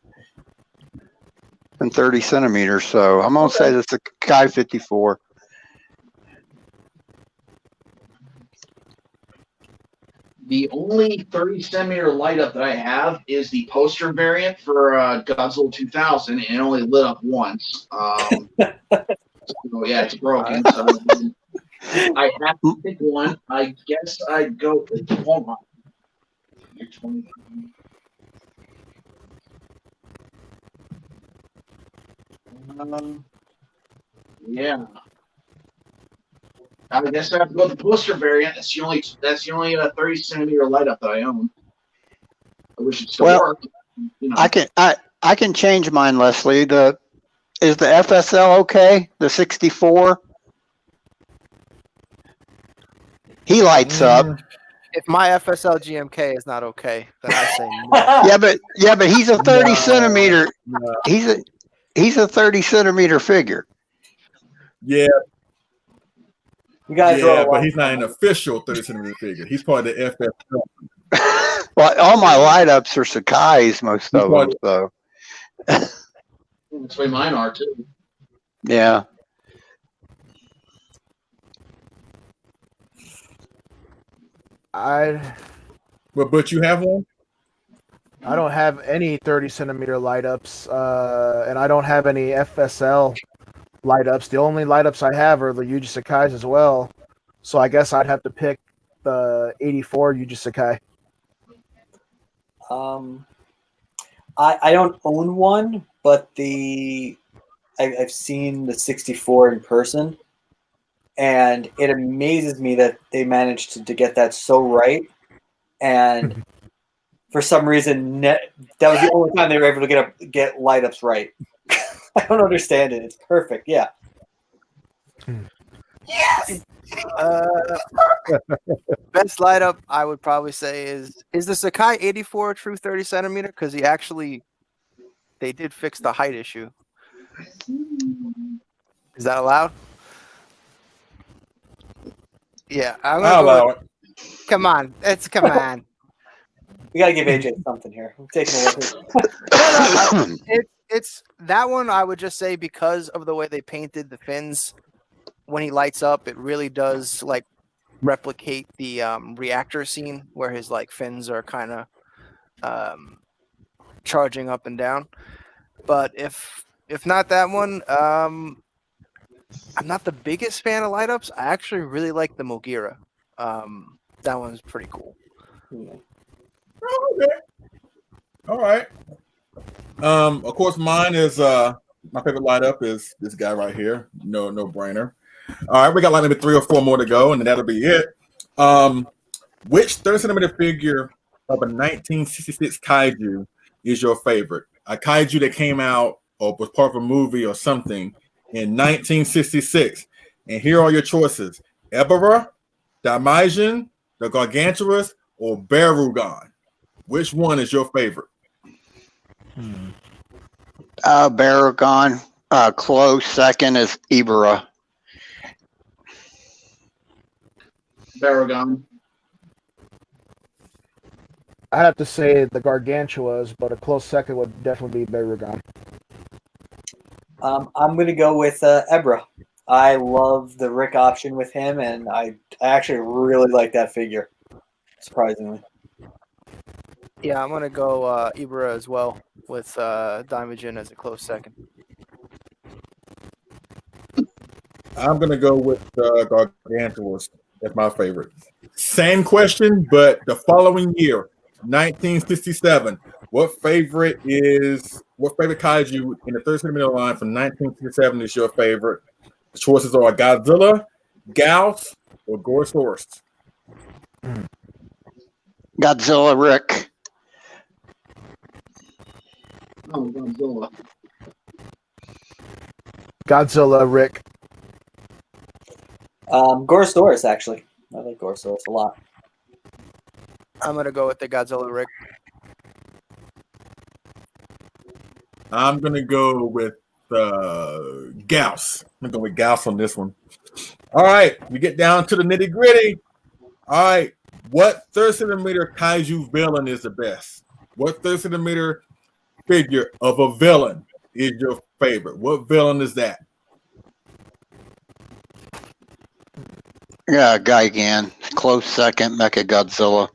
in 30 centimeters. So I'm gonna say the Sakai 54. The only 30-centimeter light up that I have is the poster variant for Godzilla 2000, and it only lit up once. So yeah, it's broken. So I have to pick one. I guess I'd go with hold on. You're 20. Yeah. I guess I have to go with the poster variant. That's the only 30 centimeter light up that I own. I wish it still worked. You know. I can change mine, Leslie. Is the FSL okay? The 64? He lights up. If my FSL GMK is not okay, then I say no. Yeah, but he's a 30 centimeter. No. He's a 30 centimeter figure. Yeah. You guys but he's not an official 30 centimeter figure. He's part of the FSL. Well, all my light ups are Sakai's, most of them. So. That's the way mine are too. Yeah. But you have one? I don't have any 30 centimeter light ups, and I don't have any FSL light ups. The only light ups I have are the Yuji Sakai's as well. So I guess I'd have to pick the 84 Yuji Sakai. I don't own one, but I've seen the 64 in person, and it amazes me that they managed to get that so right. And for some reason, that was the only time they were able to get light ups right. I don't understand it. It's perfect. Yeah. Yes. Best light up I would probably say is the Sakai 84 a true 30 centimeter? Because they did fix the height issue. Is that allowed? Yeah, I'll allow it. Come on. Come on. We got to give AJ something here. I'm taking away. It's that one. I would just say because of the way they painted the fins, when he lights up, it really does like replicate the reactor scene where his like fins are kind of charging up and down. But if not that one, I'm not the biggest fan of light ups. I actually really like the Mogira. That one's pretty cool. Oh, okay. All right. Of course, mine is my favorite light up is this guy right here. No brainer. All right, we got like maybe 3 or 4 more to go, and then that'll be it. Which 30 centimeter figure of a 1966 kaiju is your favorite? A kaiju that came out or was part of a movie or something in 1966. And here are your choices: Ebera, Daimajin, the Gargantuous, or Barugon. Which one is your favorite? Barugon. Close second is Ebera. Barugon. I'd have to say the Gargantuas, but a close second would definitely be Barugon. I'm going to go with Ebra. I love the Rick option with him, and I actually really like that figure, surprisingly. Yeah, I'm going to go Ibra as well with Daimajin as a close second. I'm going to go with Gargantuous. That's my favorite. Same question, but the following year, 1967. What favorite kaiju in the 30 centimeter line from 1967 is your favorite? The choices are Godzilla, Gauss, or Gorosaurus. Godzilla, Rick. Oh, Godzilla. Godzilla, Rick. Gorosaurus, actually. I like Gorosaurus a lot. I'm going to go with the Godzilla, Rick. I'm going to go with Gauss. I'm going to go with Gauss on this one. All right, we get down to the nitty gritty. All right, what 30 centimeter kaiju villain is the best? What 30 centimeter figure of a villain is your favorite? What villain is that? Yeah, Gigan. Close second, Mecha Godzilla.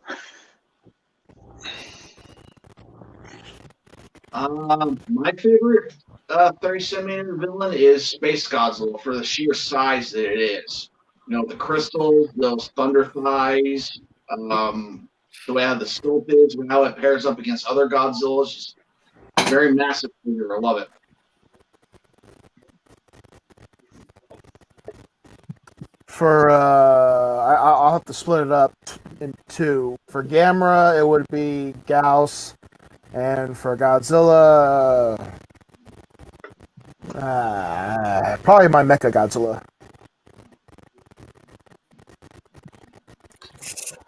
My favorite 30 centimeter villain is Space Godzilla for the sheer size that it is. You know, the crystals, those thunder thighs, the way how the scope is, how it pairs up against other Godzillas. Just very massive figure. I love it. For I'll have to split it up in two. For Gamera, it would be Gauss, and for Godzilla, probably my Mecha Godzilla.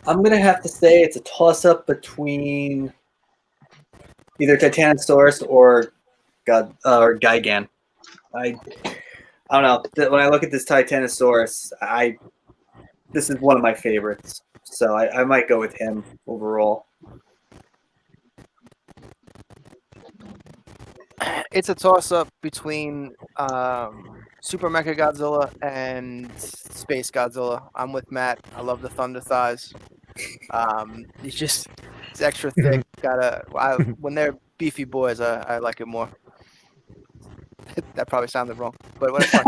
I'm gonna have to say it's a toss-up between either Titanosaurus or Gigan. I don't know. When I look at this Titanosaurus, this is one of my favorites. So I might go with him overall. It's a toss-up between Super Mecha Godzilla and Space Godzilla. I'm with Matt. I love the Thunder Thighs. It's extra thick. When they're beefy boys, I like it more. That probably sounded wrong, but it's fun.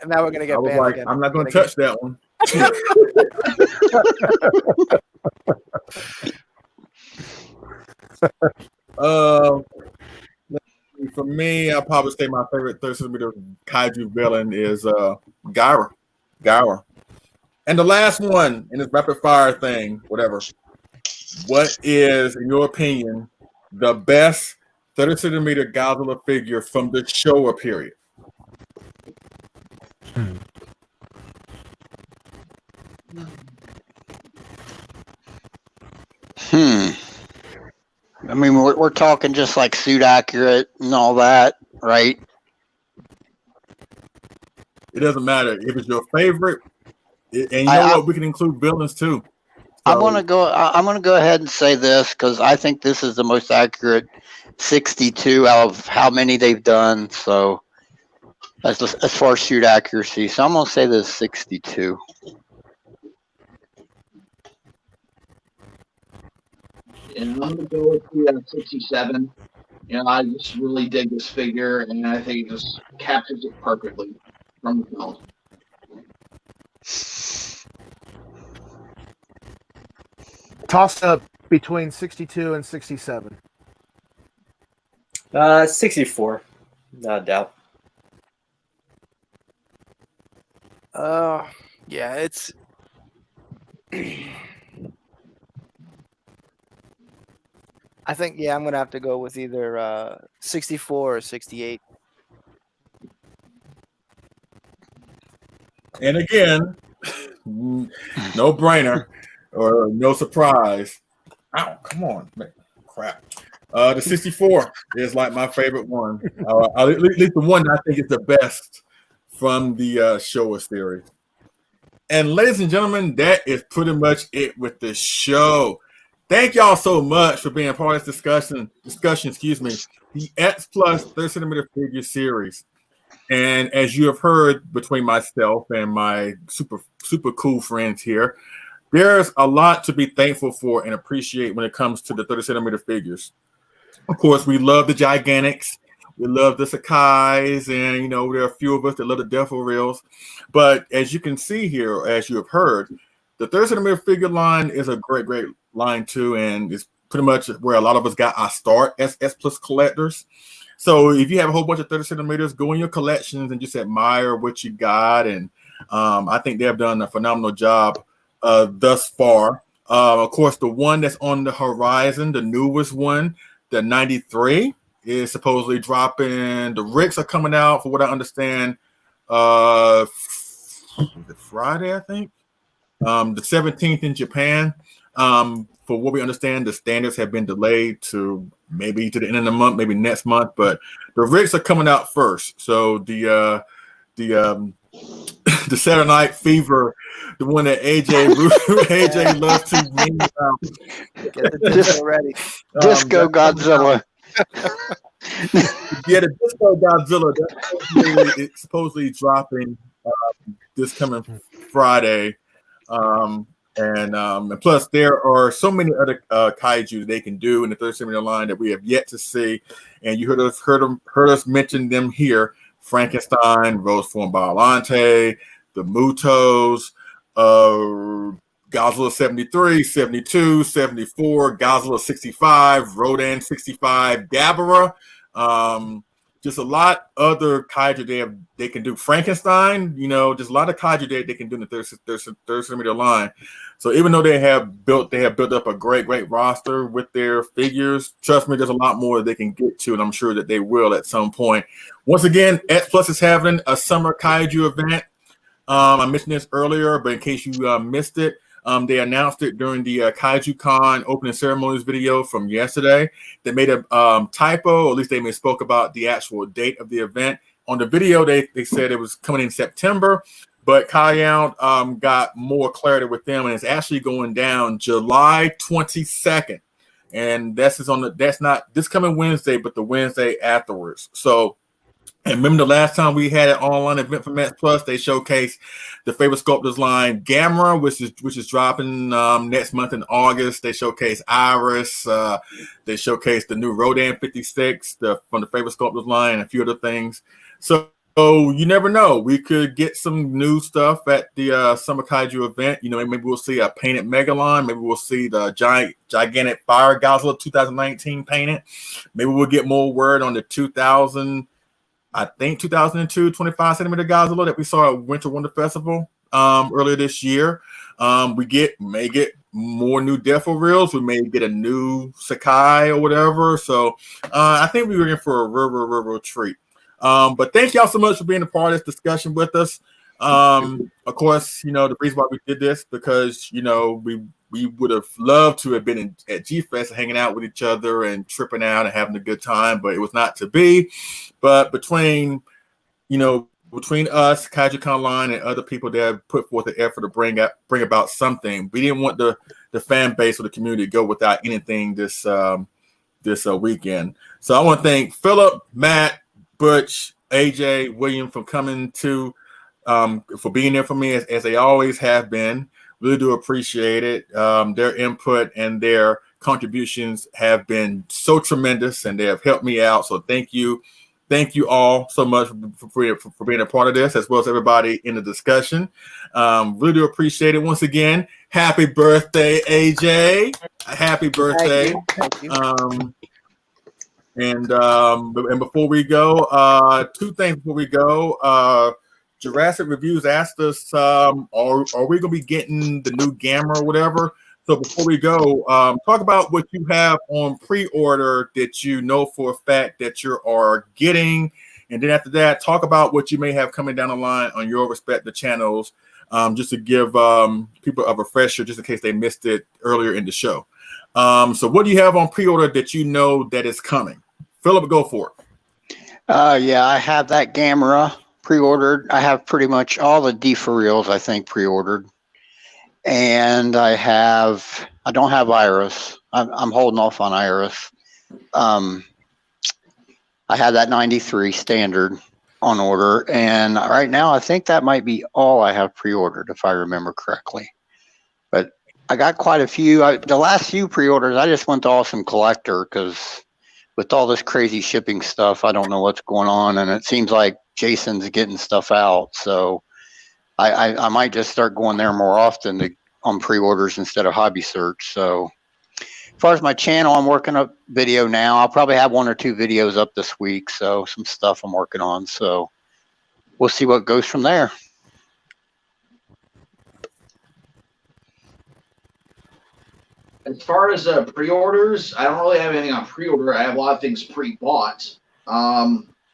Now we're gonna get banned again. I'm not gonna touch that one. For me, I'll probably say my favorite 30 centimeter kaiju villain is Gyra. And the last one in this rapid fire thing, whatever. What is, in your opinion, the best 30 centimeter Godzilla figure from the Showa period? I mean, we're talking just like suit accurate and all that, right? It doesn't matter if it's your favorite. And you know what? We can include villains too. So, I'm gonna go ahead and say this because I think this is the most accurate 62 out of how many they've done. So as far as shoot accuracy, so I'm gonna say this 62. And I'm gonna go with the 67. I just really dig this figure, and I think it just captures it perfectly from the film. Toss up between 62 and 67. 64, no doubt. Yeah, it's. I think I'm gonna have to go with either 64 or 68. And again, no brainer or no surprise. Ow, come on, man. Crap. The 64 is like my favorite one. At least the one that I think is the best from the Showa series. And ladies and gentlemen, that is pretty much it with the show. Thank y'all so much for being part of this discussion, the X Plus 30 centimeter figure series. And as you have heard between myself and my super cool friends here, there's a lot to be thankful for and appreciate when it comes to the 30 centimeter figures. Of course, we love the Gigantics. We love the Sakais, and there are a few of us that love the Devil Reals. But as you can see here, as you have heard, the 30 centimeter figure line is a great line too, and it's pretty much where a lot of us got our start as S Plus collectors. So if you have a whole bunch of 30 centimeters, go in your collections and just admire what you got. And I think they have done a phenomenal job thus far. Of course, the one that's on the horizon, the newest one, the 93, is supposedly dropping. The Ricks are coming out, for what I understand, Friday, I think. The 17th in Japan. For what we understand, the standards have been delayed to maybe to the end of the month, maybe next month. But the Ricks are coming out first. So the Saturday Night Fever, the one that AJ loves to ring out. Get the disco ready. Disco Godzilla. Yeah, the Disco Godzilla. It's supposedly dropping this coming Friday. And plus, there are so many other kaiju they can do in the 30 centimeter line that we have yet to see. And you heard us mention them here: Frankenstein, Rose Form Biolante, the Mutos, Godzilla 73, 72, 74, Godzilla 65, Rodan 65, Gabara. Just a lot other kaiju they can do. Frankenstein, just a lot of kaiju they can do in the third centimeter line. So even though they have built up a great roster with their figures, trust me, there's a lot more they can get to, and I'm sure that they will at some point. Once again, X Plus is having a summer kaiju event. I mentioned this earlier, but in case you missed it, they announced it during the Kaiju Con opening ceremonies video from yesterday. They made a typo, or at least they misspoke about the actual date of the event. On the video, they said it was coming in September, but Kyle got more clarity with them, and it's actually going down July 22nd. And that's not this coming Wednesday, but the Wednesday afterwards. So, and remember the last time we had an online event from X Plus, they showcased the favorite sculptors line Gamera, which is dropping next month in August. They showcased Iris. They showcased the new Rodan 56 from the favorite sculptors line, and a few other things. So you never know. We could get some new stuff at the Summer Kaiju event. Maybe we'll see a painted Megalon. Maybe we'll see the gigantic Fire Godzilla 2019 painted. Maybe we'll get more word on the 2002 25 centimeter Godzilla that we saw at Winter Wonder Festival earlier this year. We may get more new Defo reels. We may get a new Sakai or whatever. So I think we were in for a real treat. But thank y'all so much for being a part of this discussion with us. Of course, the reason why we did this because we would have loved to have been at G-Fest hanging out with each other and tripping out and having a good time, but it was not to be. But between us, Kaiju Con Line, and other people that have put forth the effort to bring about something, we didn't want the fan base or the community to go without anything this weekend. So I want to thank Phillip, Matt, Butch, AJ, William for coming to for being there for me as they always have been. Really do appreciate it. Their input and their contributions have been so tremendous, and they have helped me out. So thank you all so much for being a part of this, as well as everybody in the discussion. Really do appreciate it. Once again, happy birthday, AJ! Happy birthday! Thank you. And before we go, two things before we go. Jurassic Reviews asked us, are we going to be getting the new Gamma or whatever? So before we go, talk about what you have on pre-order that you know for a fact that you are getting. And then after that, talk about what you may have coming down the line on your respective channels, just to give people a refresher just in case they missed it earlier in the show. So what do you have on pre-order that you know that is coming? Phillip, go for it. Yeah, I have that Gamera pre-ordered. I have pretty much all the DEFA reels, I think, pre-ordered. And I don't have Iris. I'm holding off on Iris. I have that 93 standard on order. And right now, I think that might be all I have pre-ordered, if I remember correctly. But I got quite a few. The last few pre-orders, I just went to Awesome Collector because with all this crazy shipping stuff, I don't know what's going on. And it seems like Jason's getting stuff out. So I might just start going there more often on pre-orders instead of Hobby Search. So as far as my channel, I'm working up video now. I'll probably have 1 or 2 videos up this week. So some stuff I'm working on. So we'll see what goes from there. As far as pre-orders, I don't really have anything on pre-order. I have a lot of things pre-bought.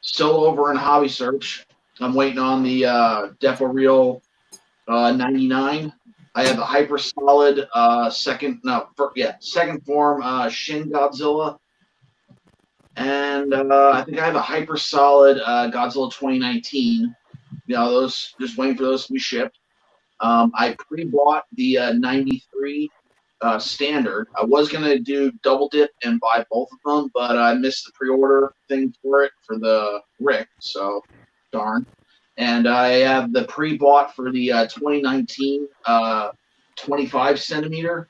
Still over in Hobby Search. I'm waiting on the Defo Reel 99. I have a Hyper Solid second form Shin Godzilla. And I think I have a Hyper Solid Godzilla 2019. Those, just waiting for those to be shipped. I pre-bought the 93 standard. I was going to do double dip and buy both of them, but I missed the pre-order thing for the Rick, so darn. And I have the pre-bought for the 2019 25 centimeter.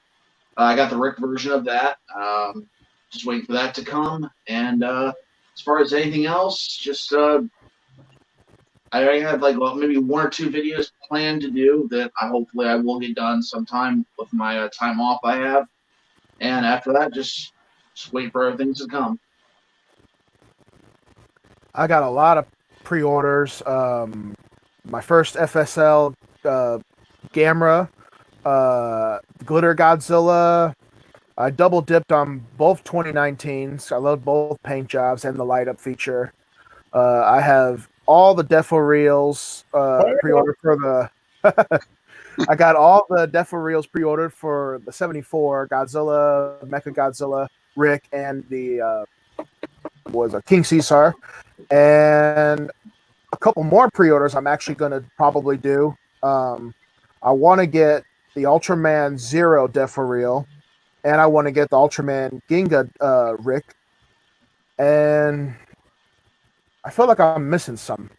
I got the Rick version of that. Just waiting for that to come. And as far as anything else, just I already have like maybe 1 or 2 videos planned to do that hopefully I will get done sometime with my time off I have. And after that, just wait for everything to come. I got a lot of pre-orders. My first FSL Gamera, Glitter Godzilla. I double dipped on both 2019s. I love both paint jobs and the light up feature. I have all the Defo Reels pre-ordered for the. I got all the Defo Reels pre-ordered for the 74 Godzilla, Mecha Godzilla, Rick, and the was a King Caesar, and a couple more pre-orders I'm actually going to probably do. I want to get the Ultraman Zero Defo Reel, and I want to get the Ultraman Ginga Rick, and I feel like I'm missing some.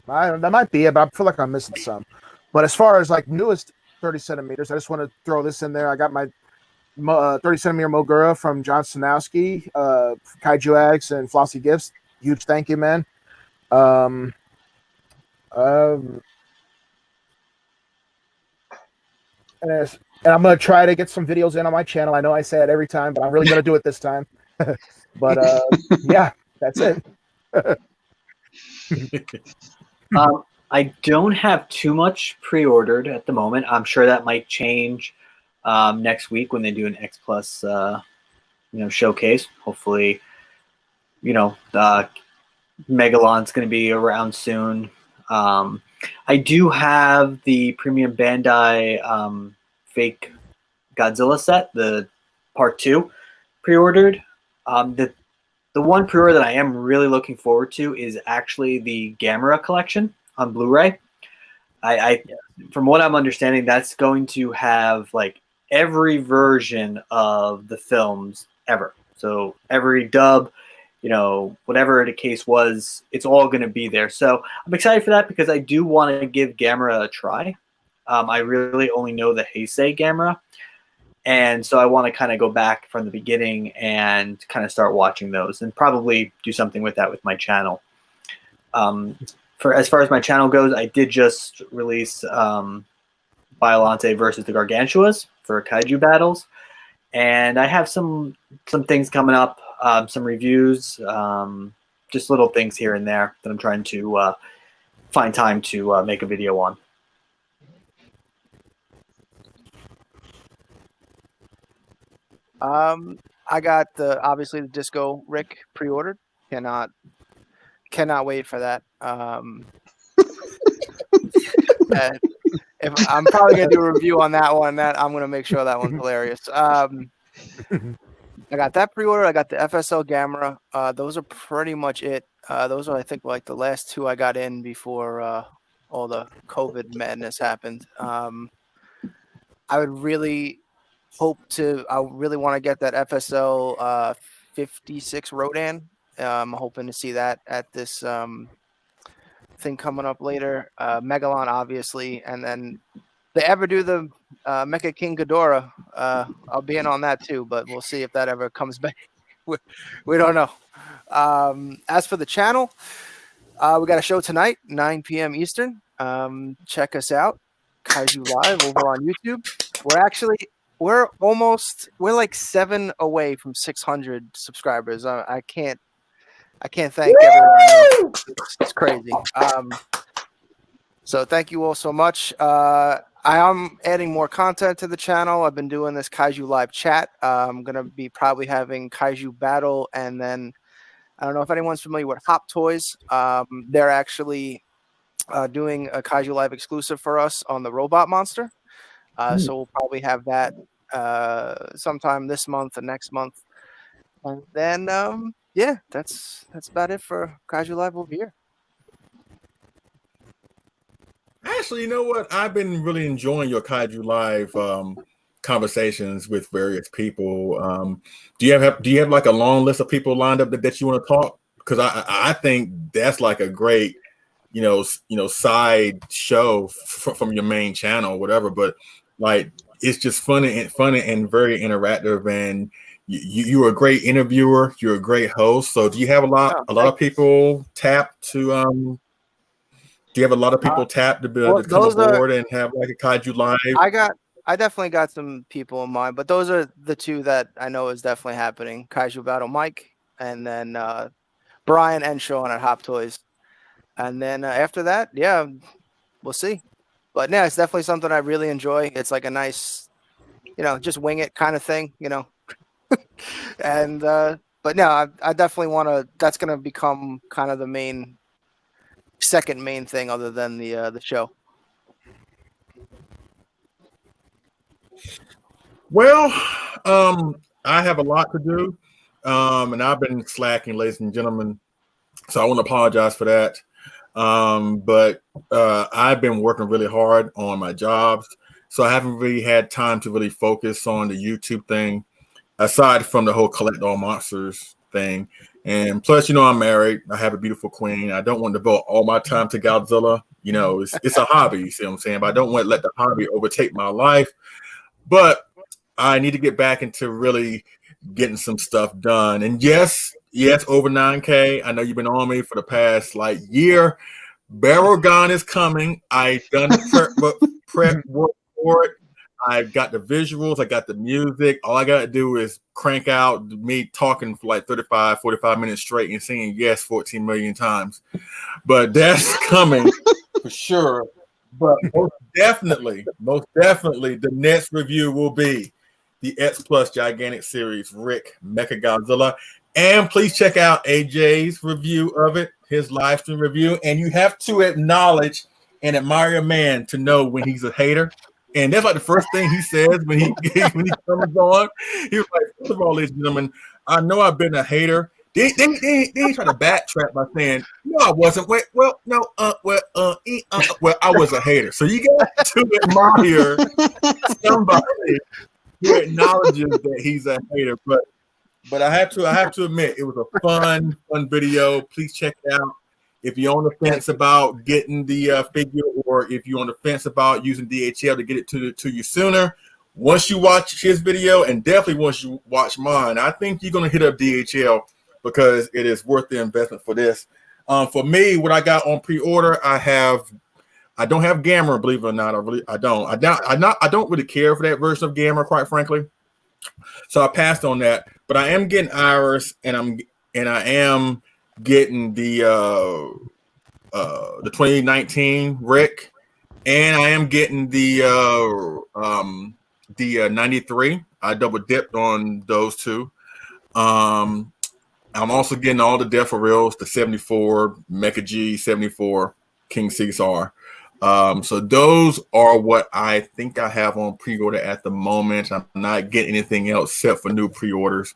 That might be it, but I feel like I'm missing some. But as far as like newest 30 centimeters, I just want to throw this in there. I got my 30 centimeter Mogura from John Sanowski, Kaiju Ags and Flossy Gifts. Huge thank you, man. And I'm gonna try to get some videos in on my channel. I know I say it every time, but I'm really gonna do it this time. But yeah, that's it. I don't have too much pre-ordered at the moment. I'm sure that might change next week when they do an X Plus, showcase. Hopefully, Megalon's going to be around soon. I do have the Premium Bandai fake Godzilla set, the Part 2, pre-ordered. The one pre-order that I am really looking forward to is actually the Gamera collection on Blu-ray. From what I'm understanding, that's going to have like every version of the films ever. So every dub, whatever the case was, it's all going to be there. So I'm excited for that because I do want to give Gamera a try. I really only know the Heisei Gamera. And so I want to kind of go back from the beginning and kind of start watching those and probably do something with that with my channel. As far as my channel goes, I did just release Biollante versus the Gargantuas for Kaiju Battles. And I have some things coming up, some reviews, just little things here and there that I'm trying to find time to make a video on. I got obviously the Disco Rick pre-ordered. Cannot wait for that. If I'm probably gonna do a review on that one, I'm gonna make sure that one's hilarious. I got that pre-order. I got the FSL Gamera. Those are pretty much it. Those are, I think, like the last 2 I got in before all the COVID madness happened. I really want to get that FSL 56 Rodan. I'm hoping to see that at this thing coming up later. Megalon, obviously, and then they ever do the Mecha King Ghidorah, I'll be in on that too, but we'll see if that ever comes back. We don't know. As for the channel, we got a show tonight, 9 p.m. Eastern. Check us out, Kaiju Live over on YouTube. We're like 7 away from 600 subscribers. I can't thank everyone. It's crazy. So thank you all so much. I am adding more content to the channel. I've been doing this Kaiju Live chat. I'm going to be probably having Kaiju Battle, and then I don't know if anyone's familiar with Hop Toys. They're actually doing a Kaiju Live exclusive for us on the Robot Monster. So we'll probably have that sometime this month or next month. And then, yeah, that's about it for Kaiju Live over here. Actually, you know what? I've been really enjoying your Kaiju Live conversations with various people. Do you have like a long list of people lined up that you want to talk? Because I think that's like a great side show from your main channel or whatever. But like it's just funny and very interactive, and you're a great interviewer. You're a great host. So do you have a lot of people tapped to Do you have a lot of people tap to come aboard and have like a Kaiju Live? I definitely got some people in mind, but those are the two that I know is definitely happening. Kaiju Battle Mike, and then Brian and Sean at Hop Toys. And then after that, yeah, we'll see. But yeah, it's definitely something I really enjoy. It's like a nice, just wing it kind of thing, and but no, I definitely want to. That's going to become kind of the second main thing, other than the show. Well, I have a lot to do, and I've been slacking, ladies and gentlemen. So I want to apologize for that. But I've been working really hard on my jobs, so I haven't really had time to really focus on the YouTube thing, aside from the whole collect all monsters thing. And plus, I'm married. I have a beautiful queen. I don't want to devote all my time to Godzilla. It's a hobby. You see what I'm saying? But I don't want to let the hobby overtake my life. But I need to get back into really getting some stuff done. And yes, over 9K. I know you've been on me for the past year. Battleground is coming. I've done prep work for it. I've got the visuals. I got the music. All I got to do is crank out me talking for 35, 45 minutes straight and saying yes 14 million times. But that's coming for sure. But most definitely, the next review will be the X Plus Gigantic Series Rick Mecha Godzilla. And please check out AJ's review of it, his live stream review. And you have to acknowledge and admire a man to know when he's a hater. And that's the first thing he says when he comes on. He was like, first of all, ladies and gentlemen, I know I've been a hater. They try to backtrack by saying, no, I wasn't. Well, I was a hater. So you got to admire somebody who acknowledges that he's a hater. But I have to admit, it was a fun video. Please check it out. If you're on the fence about getting the figure, or if you're on the fence about using DHL to get it to you sooner, once you watch his video, and definitely once you watch mine, I think you're going to hit up DHL because it is worth the investment for this. For me, what I got on pre-order, I don't have Gamma, believe it or not. I don't really care for that version of Gamma, quite frankly. So I passed on that. But I am getting Iris, and I am getting the 2019 Rick, and I am getting the 93. I double dipped on those two. I'm also getting all the Death for Reals, the 74 Mecha G, 74 King Caesar. So those are what I think I have on pre-order at the moment. I'm not getting anything else except for new pre-orders.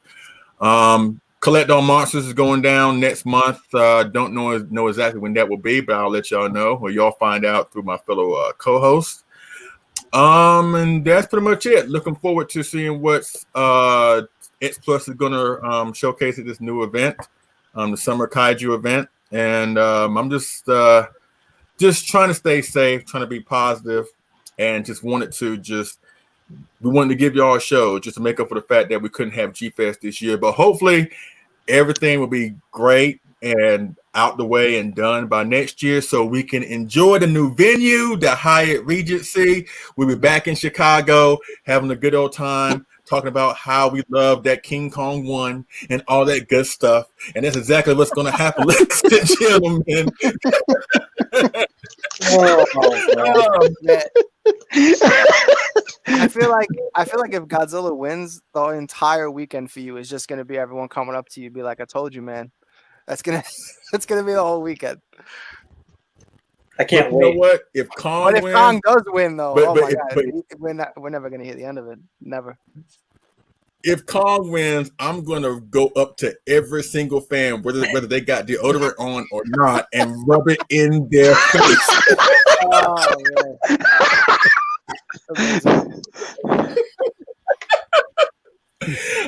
Collect All Monsters is going down next month. Don't know exactly when that will be, but I'll let y'all know, or y'all find out through my fellow co-hosts. And that's pretty much it. Looking forward to seeing what's X Plus is going to showcase at this new event, the Summer Kaiju event. And I'm just trying to stay safe, trying to be positive, and just wanted to we wanted to give y'all a show just to make up for the fact that we couldn't have G-Fest this year. But hopefully everything will be great and out the way and done by next year so we can enjoy the new venue, the Hyatt Regency. We'll be back in Chicago having a good old time, talking about how we love that King Kong 1 and all that good stuff. And that's exactly what's going to happen, ladies and gentlemen. I feel like if Godzilla wins, the entire weekend for you is just gonna be everyone coming up to you, be like, "I told you, man." That's gonna be the whole weekend. I can't wait. You know what? If Kong wins, Kong does win, though, my God, we're never gonna hear the end of it. Never. If Kong wins, I'm gonna go up to every single fan, whether they got deodorant on or not, and rub it in their face.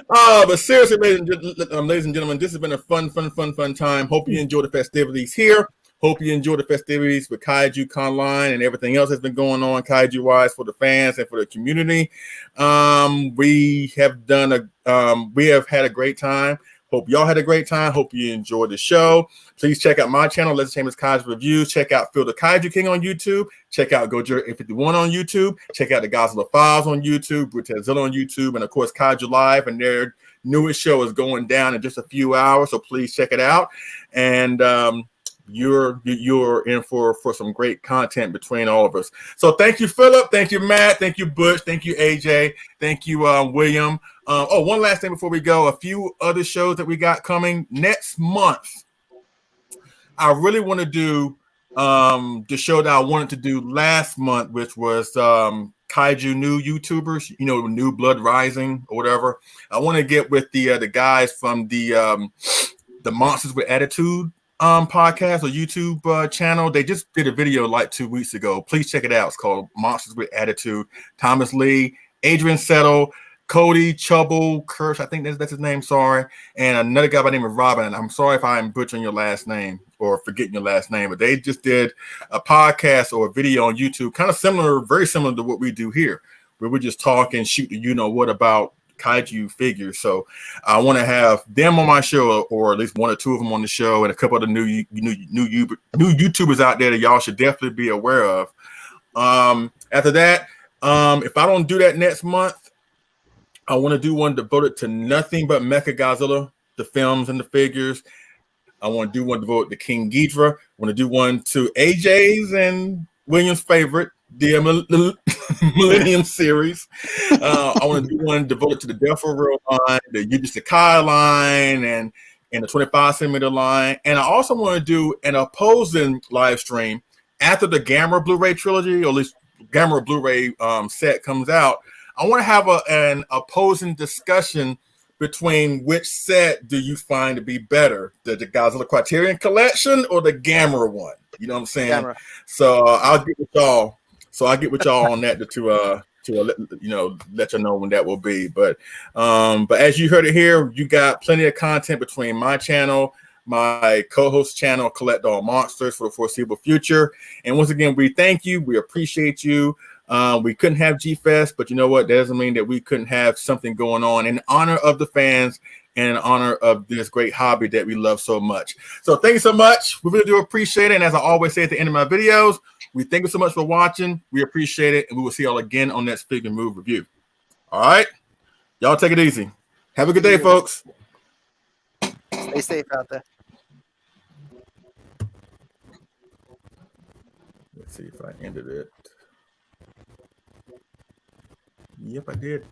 Oh, But seriously, ladies and gentlemen, this has been a fun time. Hope you enjoy the festivities here. Hope you enjoy the festivities with Kaiju Conline and everything else that's been going on Kaiju wise for the fans and for the community. We have had a great time. Hope y'all had a great time. Hope you enjoyed the show. Please check out my channel, Let's Famous Kaiju Reviews. Check out Phil the Kaiju King on YouTube. Check out Godzilla 51 on YouTube. Check out the Godzilla Files on YouTube, Brutazilla on YouTube, and of course Kaiju Live. And their newest show is going down in just a few hours, so please check it out. And you're in for some great content between all of us. So thank you, Phillip. Thank you, Matt. Thank you, Butch. Thank you, AJ. Thank you, William. One last thing before we go. A few other shows that we got coming next month. I really want to do the show that I wanted to do last month, which was Kaiju New YouTubers, New Blood Rising or whatever. I want to get with the guys from the Monsters with Attitude podcast or YouTube channel. They just did a video like 2 weeks ago. Please check it out. It's called Monsters with Attitude. Thomas Lee, Adrian Settle, Cody Chubble, Kirsch, I think that's his name, sorry, and another guy by the name of Robin. I'm sorry if I'm butchering your last name or forgetting your last name, but they just did a podcast or a video on YouTube, kind of similar, very similar to what we do here, where we just talk and shoot what about Kaiju figures. So I want to have them on my show, or at least one or two of them on the show, and a couple of the new YouTubers out there that y'all should definitely be aware of. After that, if I don't do that next month, I want to do one devoted to nothing but Mecha Godzilla, the films and the figures. I want to do one devoted to King Ghidorah. I want to do one to AJ's and William's favorite, the Millennium series. I want to do one devoted to the Death Row line, the Yuji Sakai line, and the 25 centimeter line. And I also want to do an opposing live stream after the Gamera Blu-ray trilogy, or at least Gamera Blu-ray set comes out. I want to have an opposing discussion between which set do you find to be better, the Godzilla Criterion Collection or the Gamera one? You know what I'm saying? Gamera. So I'll get with y'all. On that to let you know when that will be. But as you heard it here, you got plenty of content between my channel, my co-host channel, Collect All Monsters, for the foreseeable future. And once again, we thank you. We appreciate you. We couldn't have G-Fest, but you know what? That doesn't mean that we couldn't have something going on in honor of the fans and in honor of this great hobby that we love so much. So thank you so much. We really do appreciate it. And as I always say at the end of my videos, we thank you so much for watching. We appreciate it. And we will see y'all again on that Speak and Move review. All right. Y'all take it easy. Have a good day, folks. Stay safe out there. Let's see if I ended it. Yep, I did.